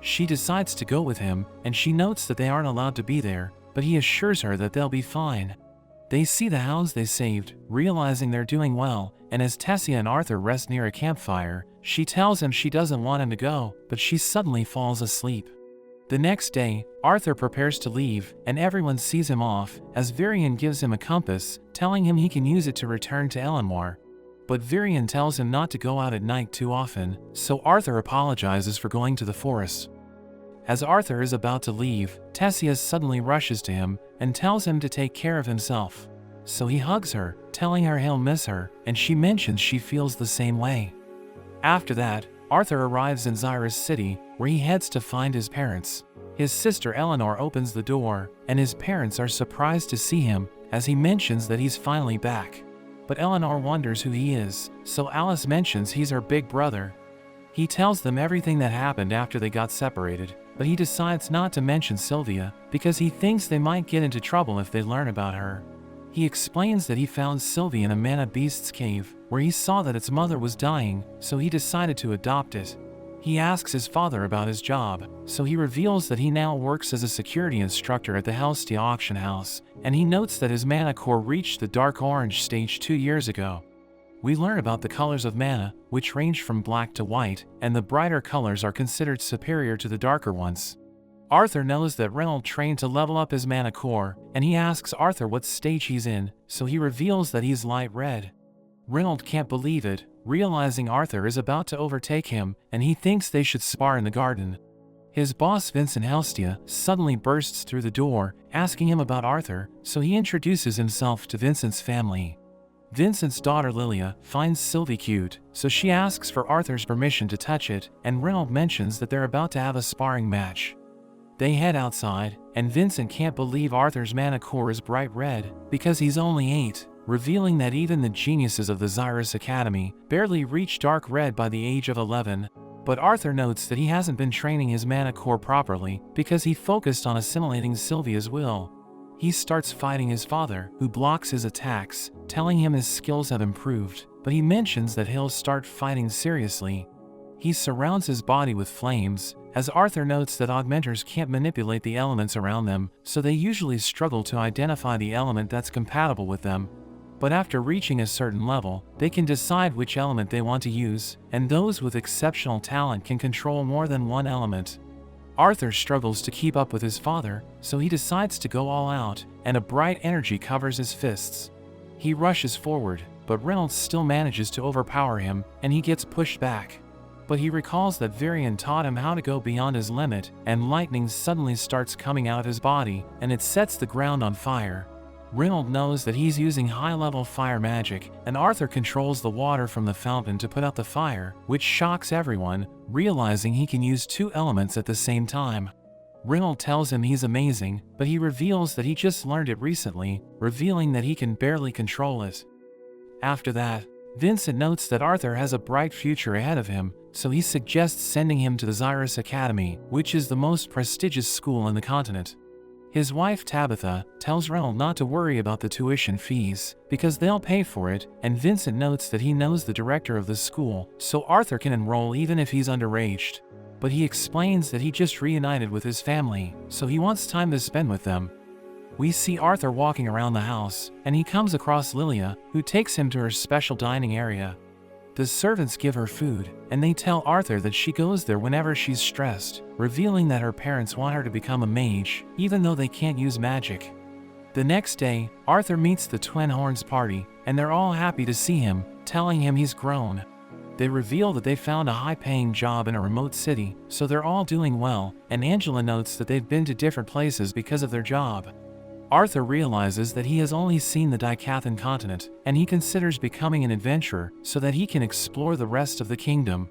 She decides to go with him, and she notes that they aren't allowed to be there, but he assures her that they'll be fine. They see the hounds they saved, realizing they're doing well, and as Tessia and Arthur rest near a campfire, she tells him she doesn't want him to go, but she suddenly falls asleep. The next day, Arthur prepares to leave, and everyone sees him off, as Varian gives him a compass, telling him he can use it to return to Elenmore. But Varian tells him not to go out at night too often, so Arthur apologizes for going to the forest. As Arthur is about to leave, Tessia suddenly rushes to him and tells him to take care of himself. So he hugs her, telling her he'll miss her, and she mentions she feels the same way. After that, Arthur arrives in Zyra's city, where he heads to find his parents. His sister Eleanor opens the door, and his parents are surprised to see him, as he mentions that he's finally back. But Eleanor wonders who he is, so Alice mentions he's her big brother. He tells them everything that happened after they got separated, but he decides not to mention Sylvia, because he thinks they might get into trouble if they learn about her. He explains that he found Sylvia in a mana beast's cave, where he saw that its mother was dying, so he decided to adopt it. He asks his father about his job, so he reveals that he now works as a security instructor at the Helstia auction house, and he notes that his mana core reached the dark orange stage 2 years ago. We learn about the colors of mana, which range from black to white, and the brighter colors are considered superior to the darker ones. Arthur knows that Reynold trained to level up his mana core, and he asks Arthur what stage he's in, so he reveals that he's light red. Reynold can't believe it, realizing Arthur is about to overtake him, and he thinks they should spar in the garden. His boss Vincent Helstia suddenly bursts through the door, asking him about Arthur, so he introduces himself to Vincent's family. Vincent's daughter Lilia finds Sylvie cute, so she asks for Arthur's permission to touch it, and Reynold mentions that they're about to have a sparring match. They head outside, and Vincent can't believe Arthur's mana core is bright red, because he's only 8, revealing that even the geniuses of the Zyras Academy barely reach dark red by the age of 11. But Arthur notes that he hasn't been training his mana core properly, because he focused on assimilating Sylvia's will. He starts fighting his father, who blocks his attacks, telling him his skills have improved, but he mentions that he'll start fighting seriously. He surrounds his body with flames, as Arthur notes that augmenters can't manipulate the elements around them, so they usually struggle to identify the element that's compatible with them. But after reaching a certain level, they can decide which element they want to use, and those with exceptional talent can control more than one element. Arthur struggles to keep up with his father, so he decides to go all out, and a bright energy covers his fists. He rushes forward, but Reynolds still manages to overpower him, and he gets pushed back. But he recalls that Varian taught him how to go beyond his limit, and lightning suddenly starts coming out of his body, and it sets the ground on fire. Reynold knows that he's using high-level fire magic, and Arthur controls the water from the fountain to put out the fire, which shocks everyone, realizing he can use 2 elements at the same time. Reynold tells him he's amazing, but he reveals that he just learned it recently, revealing that he can barely control it. After that, Vincent notes that Arthur has a bright future ahead of him, so he suggests sending him to the Zyras Academy, which is the most prestigious school in the continent. His wife Tabitha tells Reynold not to worry about the tuition fees, because they'll pay for it, and Vincent notes that he knows the director of the school, so Arthur can enroll even if he's underaged. But he explains that he just reunited with his family, so he wants time to spend with them. We see Arthur walking around the house, and he comes across Lilia, who takes him to her special dining area. The servants give her food, and they tell Arthur that she goes there whenever she's stressed, revealing that her parents want her to become a mage, even though they can't use magic. The next day, Arthur meets the Twin Horns party, and they're all happy to see him, telling him he's grown. They reveal that they found a high-paying job in a remote city, so they're all doing well, and Angela notes that they've been to different places because of their job. Arthur realizes that he has only seen the Recap-kun continent, and he considers becoming an adventurer so that he can explore the rest of the kingdom.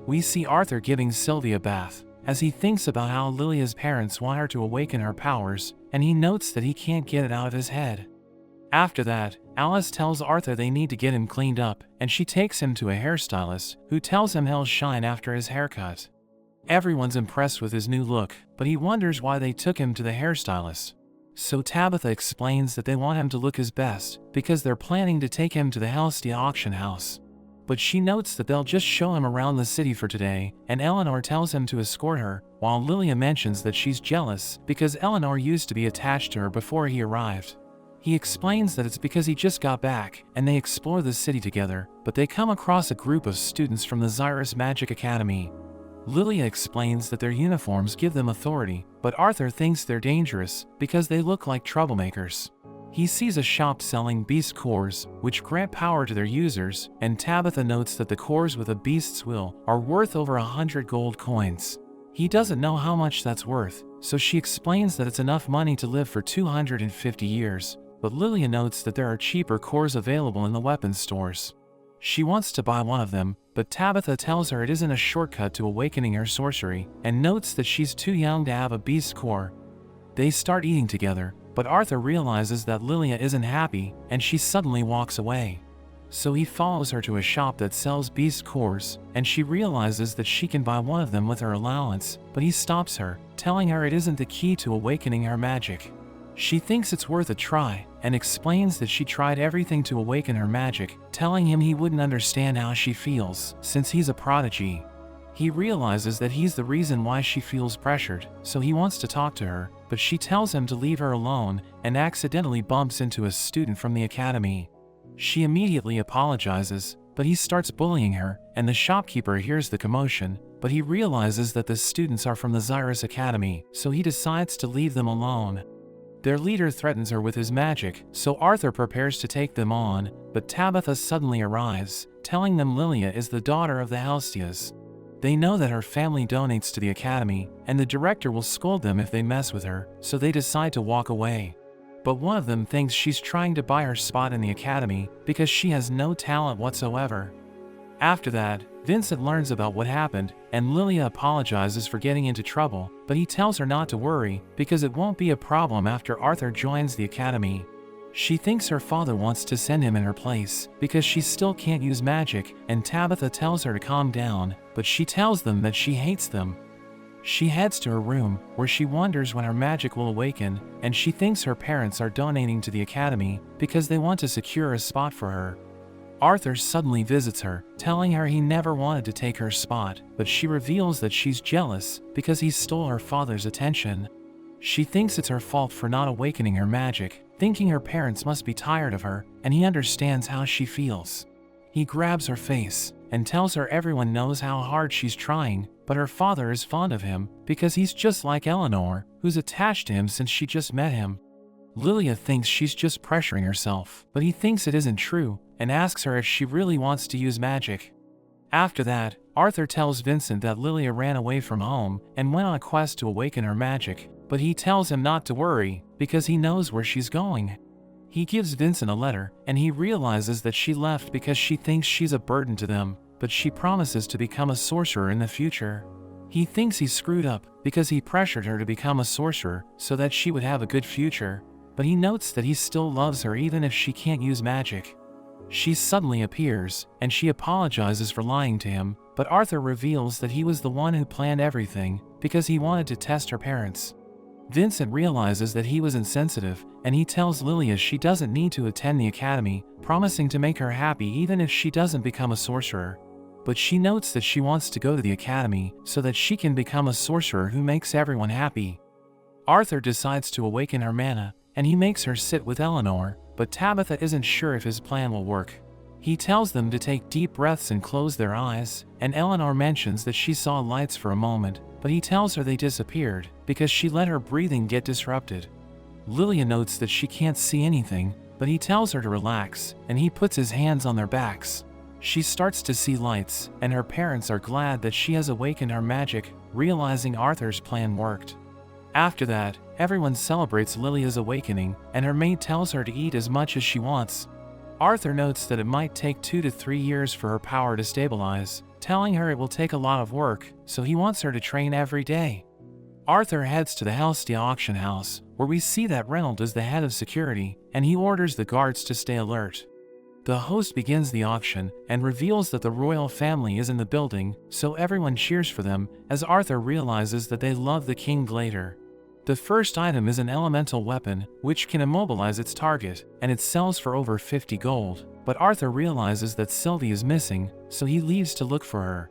We see Arthur giving Sylvia a bath, as he thinks about how Lilia's parents want her to awaken her powers, and he notes that he can't get it out of his head. After that, Alice tells Arthur they need to get him cleaned up, and she takes him to a hairstylist, who tells him he'll shine after his haircut. Everyone's impressed with his new look, but he wonders why they took him to the hairstylist. So Tabitha explains that they want him to look his best, because they're planning to take him to the Helstia auction house. But she notes that they'll just show him around the city for today, and Eleanor tells him to escort her, while Lilia mentions that she's jealous because Eleanor used to be attached to her before he arrived. He explains that it's because he just got back, and they explore the city together, but they come across a group of students from the Xyrus Magic Academy. Lilia explains that their uniforms give them authority, but Arthur thinks they're dangerous because they look like troublemakers. He sees a shop selling beast cores, which grant power to their users, and Tabitha notes that the cores with a beast's will are worth over 100 gold coins. He doesn't know how much that's worth, so she explains that it's enough money to live for 250 years, but Lilia notes that there are cheaper cores available in the weapons stores. She wants to buy one of them, but Tabitha tells her it isn't a shortcut to awakening her sorcery, and notes that she's too young to have a beast core. They start eating together, but Arthur realizes that Lilia isn't happy, and she suddenly walks away. So he follows her to a shop that sells beast cores, and she realizes that she can buy one of them with her allowance, but he stops her, telling her it isn't the key to awakening her magic. She thinks it's worth a try, and explains that she tried everything to awaken her magic, telling him he wouldn't understand how she feels, since he's a prodigy. He realizes that he's the reason why she feels pressured, so he wants to talk to her, but she tells him to leave her alone, and accidentally bumps into a student from the academy. She immediately apologizes, but he starts bullying her, and the shopkeeper hears the commotion, but he realizes that the students are from the Xyrus Academy, so he decides to leave them alone. Their leader threatens her with his magic, so Arthur prepares to take them on, but Tabitha suddenly arrives, telling them Lilia is the daughter of the Helstias. They know that her family donates to the academy, and the director will scold them if they mess with her, so they decide to walk away. But one of them thinks she's trying to buy her spot in the academy because she has no talent whatsoever. After that, Vincent learns about what happened, and Lilia apologizes for getting into trouble, but he tells her not to worry, because it won't be a problem after Arthur joins the academy. She thinks her father wants to send him in her place, because she still can't use magic, and Tabitha tells her to calm down, but she tells them that she hates them. She heads to her room, where she wonders when her magic will awaken, and she thinks her parents are donating to the academy, because they want to secure a spot for her. Arthur suddenly visits her, telling her he never wanted to take her spot, but she reveals that she's jealous because he stole her father's attention. She thinks it's her fault for not awakening her magic, thinking her parents must be tired of her, and he understands how she feels. He grabs her face and tells her everyone knows how hard she's trying, but her father is fond of him because he's just like Eleanor, who's attached to him since she just met him. Lilia thinks she's just pressuring herself, but he thinks it isn't true, and asks her if she really wants to use magic. After that, Arthur tells Vincent that Lilia ran away from home and went on a quest to awaken her magic, but he tells him not to worry, because he knows where she's going. He gives Vincent a letter, and he realizes that she left because she thinks she's a burden to them, but she promises to become a sorcerer in the future. He thinks he screwed up, because he pressured her to become a sorcerer so that she would have a good future, but he notes that he still loves her even if she can't use magic. She suddenly appears, and she apologizes for lying to him, but Arthur reveals that he was the one who planned everything, because he wanted to test her parents. Vincent realizes that he was insensitive, and he tells Lilia she doesn't need to attend the academy, promising to make her happy even if she doesn't become a sorcerer. But she notes that she wants to go to the academy, so that she can become a sorcerer who makes everyone happy. Arthur decides to awaken her mana, and he makes her sit with Eleanor, but Tabitha isn't sure if his plan will work. He tells them to take deep breaths and close their eyes, and Eleanor mentions that she saw lights for a moment, but he tells her they disappeared, because she let her breathing get disrupted. Lilia notes that she can't see anything, but he tells her to relax, and he puts his hands on their backs. She starts to see lights, and her parents are glad that she has awakened her magic, realizing Arthur's plan worked. After that, everyone celebrates Lilia's awakening, and her maid tells her to eat as much as she wants. Arthur notes that it might take 2 to 3 years for her power to stabilize, telling her it will take a lot of work, so he wants her to train every day. Arthur heads to the Helstia auction house, where we see that Reynolds is the head of security, and he orders the guards to stay alert. The host begins the auction and reveals that the royal family is in the building, so everyone cheers for them as Arthur realizes that they love the king Glader. The first item is an elemental weapon, which can immobilize its target, and it sells for over 50 gold, but Arthur realizes that Sylvie is missing, so he leaves to look for her.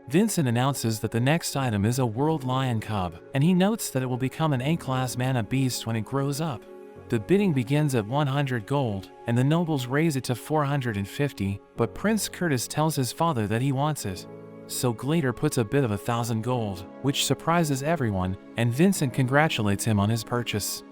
Vincent announces that the next item is a world lion cub, and he notes that it will become an A-class mana beast when it grows up. The bidding begins at 100 gold, and the nobles raise it to 450, but Prince Curtis tells his father that he wants it. So Glader puts a bid of 1,000 gold, which surprises everyone, and Vincent congratulates him on his purchase.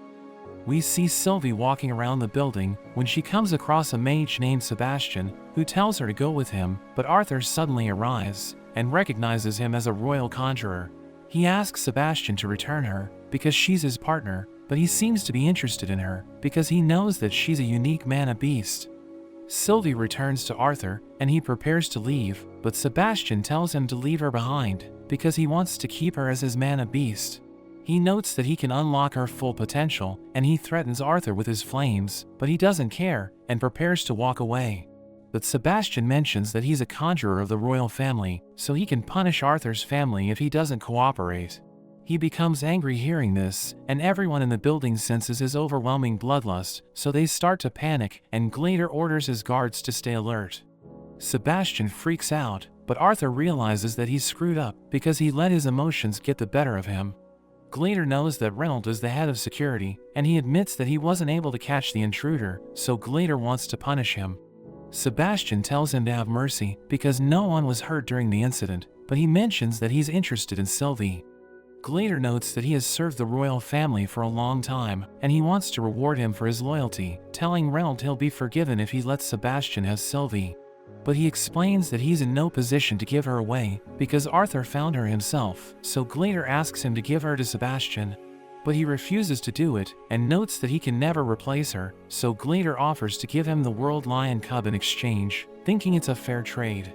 We see Sylvie walking around the building when she comes across a mage named Sebastian, who tells her to go with him, but Arthur suddenly arrives and recognizes him as a royal conjurer. He asks Sebastian to return her because she's his partner, but he seems to be interested in her because he knows that she's a unique mana beast. Sylvie returns to Arthur and he prepares to leave, but Sebastian tells him to leave her behind because he wants to keep her as his mana beast. He notes that he can unlock her full potential and he threatens Arthur with his flames, but he doesn't care and prepares to walk away. But Sebastian mentions that he's a conjurer of the royal family, so he can punish Arthur's family if he doesn't cooperate. He becomes angry hearing this, and everyone in the building senses his overwhelming bloodlust, so they start to panic, and Glader orders his guards to stay alert. Sebastian freaks out, but Arthur realizes that he's screwed up because he let his emotions get the better of him. Glader knows that Reynolds is the head of security, and he admits that he wasn't able to catch the intruder, so Glader wants to punish him. Sebastian tells him to have mercy because no one was hurt during the incident, but he mentions that he's interested in Sylvie. Glader notes that he has served the royal family for a long time, and he wants to reward him for his loyalty, telling Reynolds he'll be forgiven if he lets Sebastian have Sylvie. But he explains that he's in no position to give her away because Arthur found her himself, so Glader asks him to give her to Sebastian. But he refuses to do it and notes that he can never replace her, so Glader offers to give him the World Lion Cub in exchange, thinking it's a fair trade.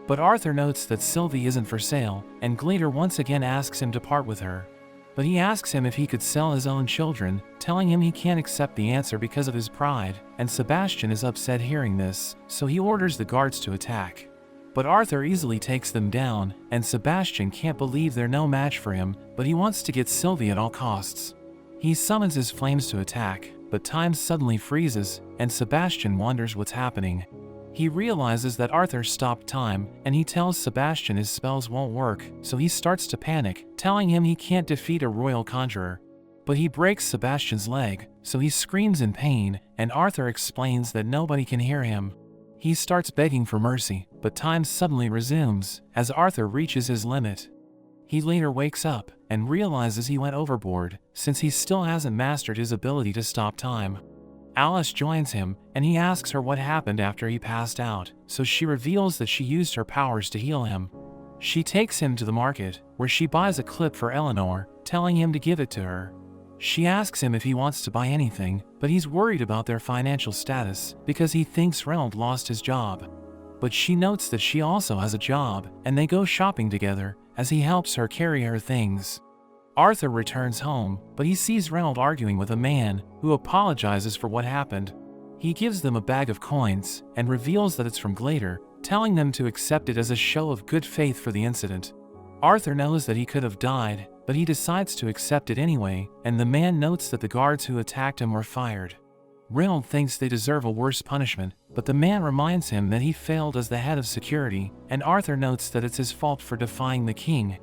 But Arthur notes that Sylvie isn't for sale, and Glader once again asks him to part with her. But he asks him if he could sell his own children, telling him he can't accept the answer because of his pride, and Sebastian is upset hearing this, so he orders the guards to attack. But Arthur easily takes them down, and Sebastian can't believe they're no match for him, but he wants to get Sylvie at all costs. He summons his flames to attack, but time suddenly freezes, and Sebastian wonders what's happening. He realizes that Arthur stopped time, and he tells Sebastian his spells won't work, so he starts to panic, telling him he can't defeat a royal conjurer. But he breaks Sebastian's leg, so he screams in pain, and Arthur explains that nobody can hear him. He starts begging for mercy, but time suddenly resumes, as Arthur reaches his limit. He later wakes up, and realizes he went overboard, since he still hasn't mastered his ability to stop time. Alice joins him, and he asks her what happened after he passed out, so she reveals that she used her powers to heal him. She takes him to the market, where she buys a clip for Eleanor, telling him to give it to her. She asks him if he wants to buy anything, but he's worried about their financial status because he thinks Reynolds lost his job. But she notes that she also has a job, and they go shopping together as he helps her carry her things. Arthur returns home, but he sees Reynolds arguing with a man who apologizes for what happened. He gives them a bag of coins and reveals that it's from Glader, telling them to accept it as a show of good faith for the incident. Arthur knows that he could have died, but he decides to accept it anyway, and the man notes that the guards who attacked him were fired. Reynolds thinks they deserve a worse punishment, but the man reminds him that he failed as the head of security, and Arthur notes that it's his fault for defying the king.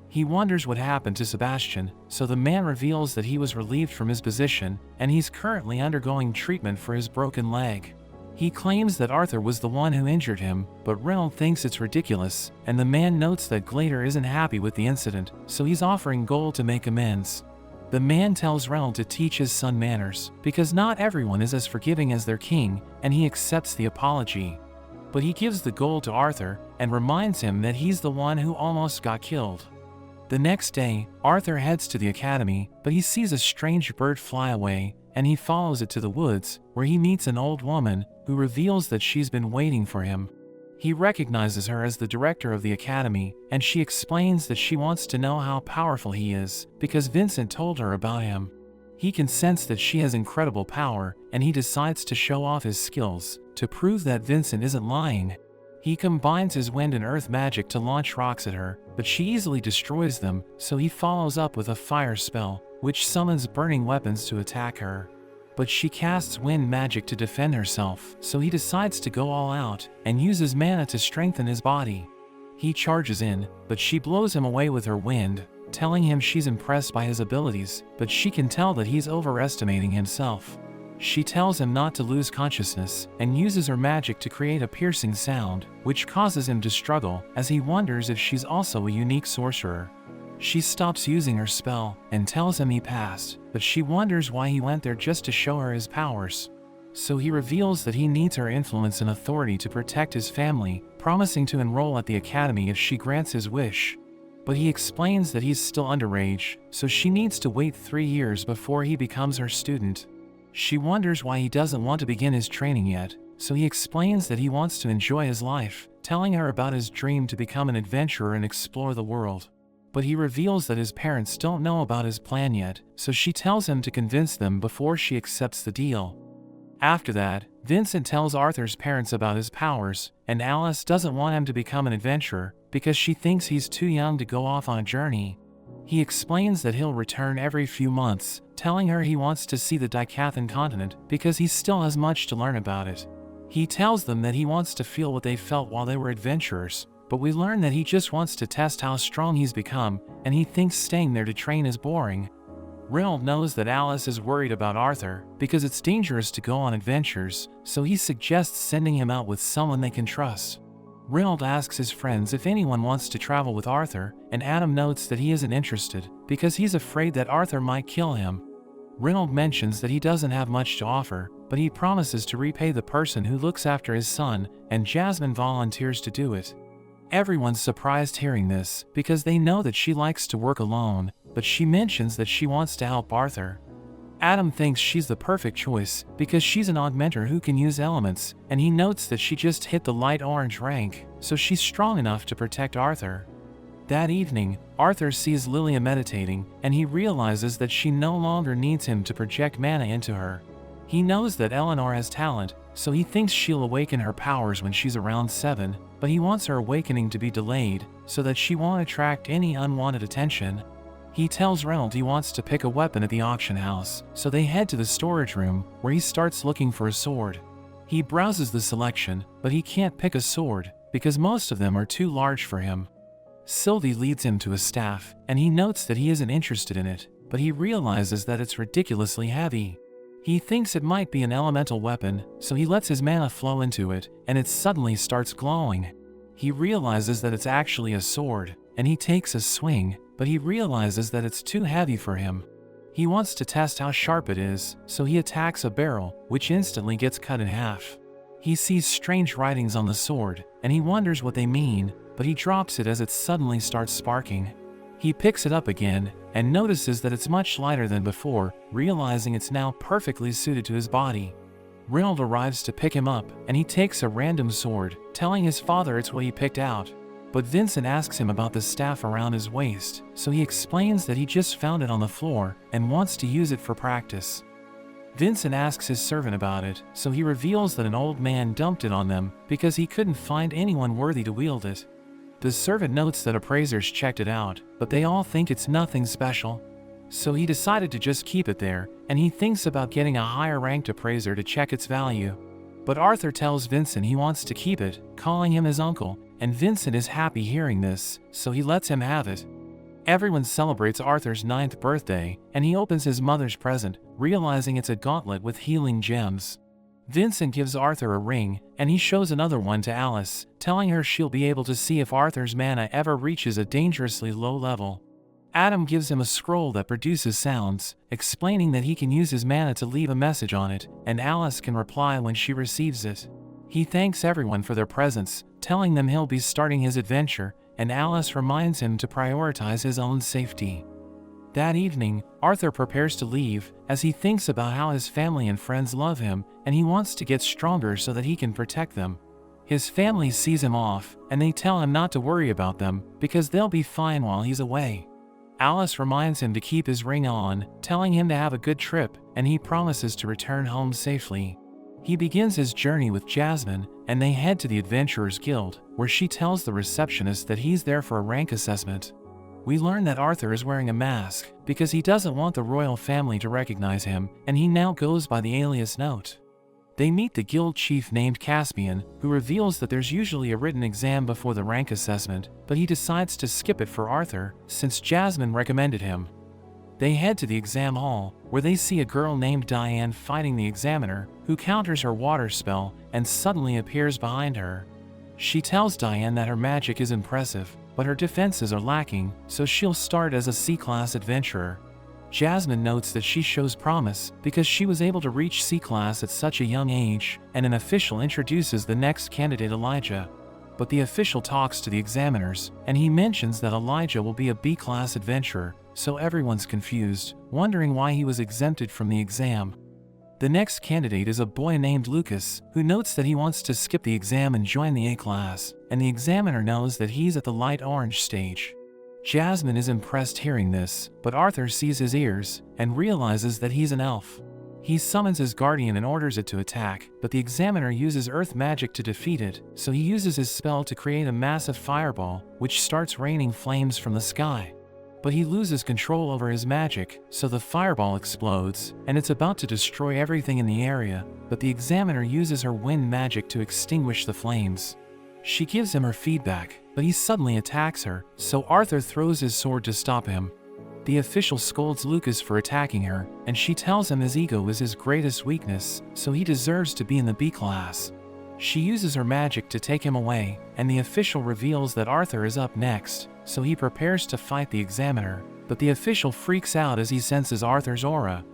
He wonders what happened to Sebastian, so the man reveals that he was relieved from his position, and he's currently undergoing treatment for his broken leg. He claims that Arthur was the one who injured him, but Reynolds thinks it's ridiculous, and the man notes that Glader isn't happy with the incident, so he's offering gold to make amends. The man tells Reynolds to teach his son manners, because not everyone is as forgiving as their king, and he accepts the apology. but he gives the gold to Arthur and reminds him that he's the one who almost got killed. The next day, Arthur heads to the academy, but he sees a strange bird fly away, and he follows it to the woods, where he meets an old woman who reveals that she's been waiting for him. He recognizes her as the director of the academy, and she explains that she wants to know how powerful he is, because Vincent told her about him. He can sense that she has incredible power, and he decides to show off his skills, to prove that Vincent isn't lying. He combines his wind and earth magic to launch rocks at her, but she easily destroys them, so he follows up with a fire spell, which summons burning weapons to attack her. But she casts wind magic to defend herself, so he decides to go all out, and uses mana to strengthen his body. He charges in, but she blows him away with her wind, telling him she's impressed by his abilities, but she can tell that he's overestimating himself. She tells him not to lose consciousness, and uses her magic to create a piercing sound, which causes him to struggle, as he wonders if she's also a unique sorcerer. She stops using her spell, and tells him he passed, but she wonders why he went there just to show her his powers. So he reveals that he needs her influence and authority to protect his family, promising to enroll at the academy if she grants his wish. But he explains that he's still underage, so she needs to wait 3 years before he becomes her student. She wonders why he doesn't want to begin his training yet, so he explains that he wants to enjoy his life, telling her about his dream to become an adventurer and explore the world. But he reveals that his parents don't know about his plan yet, so she tells him to convince them before she accepts the deal. After that, Vincent tells Arthur's parents about his powers, and Alice doesn't want him to become an adventurer because she thinks he's too young to go off on a journey. He explains that he'll return every few months, telling her he wants to see the Decathlon continent because he still has much to learn about it. He tells them that he wants to feel what they felt while they were adventurers, but we learn that he just wants to test how strong he's become, and he thinks staying there to train is boring. Reynold knows that Alice is worried about Arthur because it's dangerous to go on adventures, so he suggests sending him out with someone they can trust. Reynold asks his friends if anyone wants to travel with Arthur, and Adam notes that he isn't interested because he's afraid that Arthur might kill him. Reynold mentions that he doesn't have much to offer, but he promises to repay the person who looks after his son, and Jasmine volunteers to do it. Everyone's surprised hearing this because they know that she likes to work alone, but she mentions that she wants to help Arthur. Adam thinks she's the perfect choice because she's an augmenter who can use elements, and he notes that she just hit the light orange rank, so she's strong enough to protect Arthur. That evening, Arthur sees Lilia meditating, and he realizes that she no longer needs him to project mana into her. He knows that Eleanor has talent, so he thinks she'll awaken her powers when she's around 7, but he wants her awakening to be delayed so that she won't attract any unwanted attention. He tells Reynold he wants to pick a weapon at the auction house, so they head to the storage room, where he starts looking for a sword. He browses the selection, but he can't pick a sword, because most of them are too large for him. Sylvie leads him to a staff, and he notes that he isn't interested in it, but he realizes that it's ridiculously heavy. He thinks it might be an elemental weapon, so he lets his mana flow into it, and it suddenly starts glowing. He realizes that it's actually a sword, and he takes a swing, but he realizes that it's too heavy for him. He wants to test how sharp it is, so he attacks a barrel, which instantly gets cut in half. He sees strange writings on the sword, and he wonders what they mean, but he drops it as it suddenly starts sparking. He picks it up again, and notices that it's much lighter than before, realizing it's now perfectly suited to his body. Reynold arrives to pick him up, and he takes a random sword, telling his father it's what he picked out. But Vincent asks him about the staff around his waist, so he explains that he just found it on the floor and wants to use it for practice. Vincent asks his servant about it, so he reveals that an old man dumped it on them because he couldn't find anyone worthy to wield it. The servant notes that appraisers checked it out, but they all think it's nothing special. So he decided to just keep it there, and he thinks about getting a higher ranked appraiser to check its value. But Arthur tells Vincent he wants to keep it, calling him his uncle, and Vincent is happy hearing this, so he lets him have it. Everyone celebrates Arthur's 9th birthday, and he opens his mother's present, realizing it's a gauntlet with healing gems. Vincent gives Arthur a ring, and he shows another one to Alice, telling her she'll be able to see if Arthur's mana ever reaches a dangerously low level. Adam gives him a scroll that produces sounds, explaining that he can use his mana to leave a message on it, and Alice can reply when she receives it. He thanks everyone for their presence, telling them he'll be starting his adventure, and Alice reminds him to prioritize his own safety. That evening, Arthur prepares to leave, as he thinks about how his family and friends love him, and he wants to get stronger so that he can protect them. His family sees him off, and they tell him not to worry about them, because they'll be fine while he's away. Alice reminds him to keep his ring on, telling him to have a good trip, and he promises to return home safely. He begins his journey with Jasmine, and they head to the Adventurers Guild, where she tells the receptionist that he's there for a rank assessment. We learn that Arthur is wearing a mask, because he doesn't want the royal family to recognize him, and he now goes by the alias Note. They meet the guild chief named Caspian, who reveals that there's usually a written exam before the rank assessment, but he decides to skip it for Arthur, since Jasmine recommended him. They head to the exam hall, where they see a girl named Diane fighting the examiner, who counters her water spell and suddenly appears behind her. She tells Diane that her magic is impressive, but her defenses are lacking, so she'll start as a C-class adventurer. Jasmine notes that she shows promise because she was able to reach C-class at such a young age, and an official introduces the next candidate, Elijah. But the official talks to the examiners, and he mentions that Elijah will be a B-class adventurer, so everyone's confused, wondering why he was exempted from the exam. The next candidate is a boy named Lucas, who notes that he wants to skip the exam and join the A-class, and the examiner knows that he's at the light orange stage. Jasmine is impressed hearing this, but Arthur sees his ears, and realizes that he's an elf. He summons his guardian and orders it to attack, but the examiner uses earth magic to defeat it, so he uses his spell to create a massive fireball, which starts raining flames from the sky. But he loses control over his magic, so the fireball explodes, and it's about to destroy everything in the area, but the examiner uses her wind magic to extinguish the flames. She gives him her feedback, but he suddenly attacks her, so Arthur throws his sword to stop him. The official scolds Lucas for attacking her, and she tells him his ego is his greatest weakness, so he deserves to be in the B-class. She uses her magic to take him away, and the official reveals that Arthur is up next, so he prepares to fight the examiner, but the official freaks out as he senses Arthur's aura.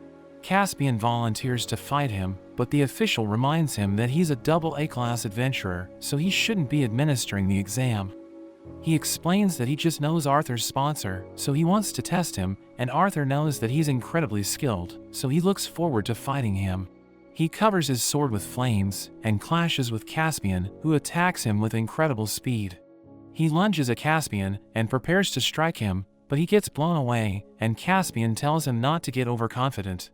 Caspian volunteers to fight him, but the official reminds him that he's a double A-class adventurer, so he shouldn't be administering the exam. He explains that he just knows Arthur's sponsor, so he wants to test him, and Arthur knows that he's incredibly skilled, so he looks forward to fighting him. He covers his sword with flames, and clashes with Caspian, who attacks him with incredible speed. He lunges at Caspian, and prepares to strike him, but he gets blown away, and Caspian tells him not to get overconfident.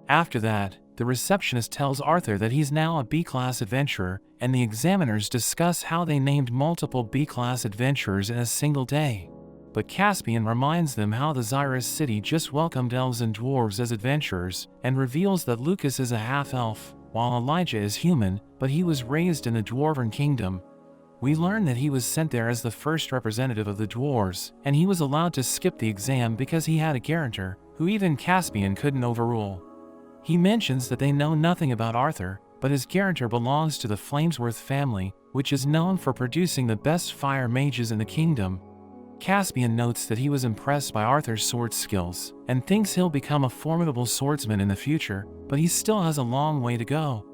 After that, the receptionist tells Arthur that he's now a B-class adventurer, and the examiners discuss how they named multiple B-class adventurers in a single day. But Caspian reminds them how the Xyrus city just welcomed elves and dwarves as adventurers, and reveals that Lucas is a half-elf, while Elijah is human, but he was raised in the Dwarven Kingdom. We learn that he was sent there as the first representative of the dwarves, and he was allowed to skip the exam because he had a guarantor, who even Caspian couldn't overrule. He mentions that they know nothing about Arthur, but his guarantor belongs to the Flamesworth family, which is known for producing the best fire mages in the kingdom. Caspian notes that he was impressed by Arthur's sword skills, and thinks he'll become a formidable swordsman in the future, but he still has a long way to go.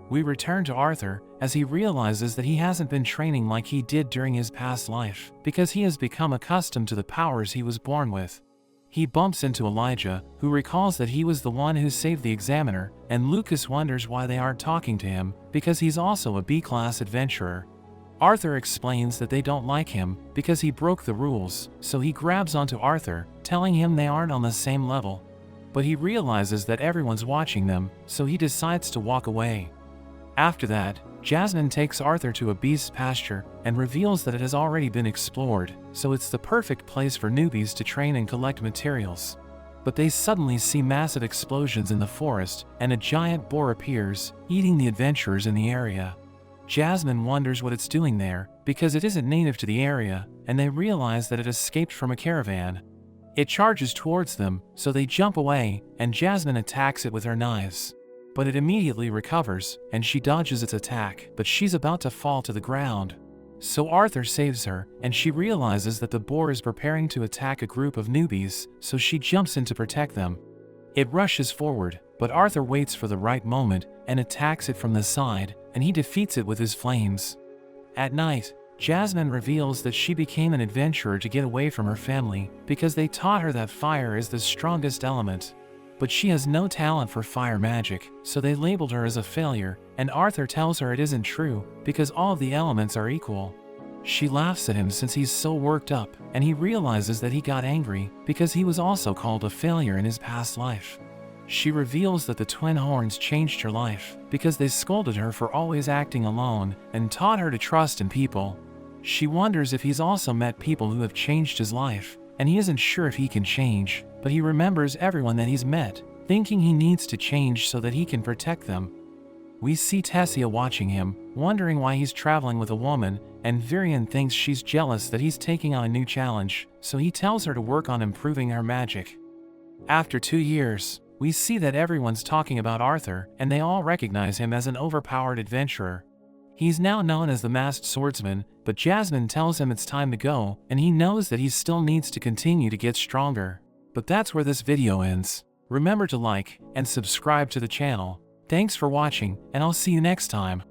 We return to Arthur, as he realizes that he hasn't been training like he did during his past life, because he has become accustomed to the powers he was born with. He bumps into Elijah, who recalls that he was the one who saved the examiner, and Lucas wonders why they aren't talking to him, because he's also a B-class adventurer. Arthur explains that they don't like him, because he broke the rules, so he grabs onto Arthur, telling him they aren't on the same level. But he realizes that everyone's watching them, so he decides to walk away. After that, Jasmine takes Arthur to a beast's pasture, and reveals that it has already been explored, so it's the perfect place for newbies to train and collect materials. But they suddenly see massive explosions in the forest, and a giant boar appears, eating the adventurers in the area. Jasmine wonders what it's doing there, because it isn't native to the area, and they realize that it escaped from a caravan. It charges towards them, so they jump away, and Jasmine attacks it with her knives. But it immediately recovers, and she dodges its attack, but she's about to fall to the ground. So Arthur saves her, and she realizes that the boar is preparing to attack a group of newbies, so she jumps in to protect them. It rushes forward, but Arthur waits for the right moment and attacks it from the side, and he defeats it with his flames. At night, Jasmine reveals that she became an adventurer to get away from her family because they taught her that fire is the strongest element. But she has no talent for fire magic, so they labeled her as a failure, and Arthur tells her it isn't true because all of the elements are equal. She laughs at him since he's so worked up, and he realizes that he got angry because he was also called a failure in his past life. She reveals that the twin horns changed her life because they scolded her for always acting alone and taught her to trust in people. She wonders if he's also met people who have changed his life, and he isn't sure if he can change, but he remembers everyone that he's met, thinking he needs to change so that he can protect them. We see Tessia watching him, wondering why he's traveling with a woman, and Virion thinks she's jealous that he's taking on a new challenge, so he tells her to work on improving her magic. After 2 years, we see that everyone's talking about Arthur, and they all recognize him as an overpowered adventurer. He's now known as the Masked Swordsman, but Jasmine tells him it's time to go, and he knows that he still needs to continue to get stronger. But that's where this video ends. Remember to like and subscribe to the channel. Thanks for watching, and I'll see you next time.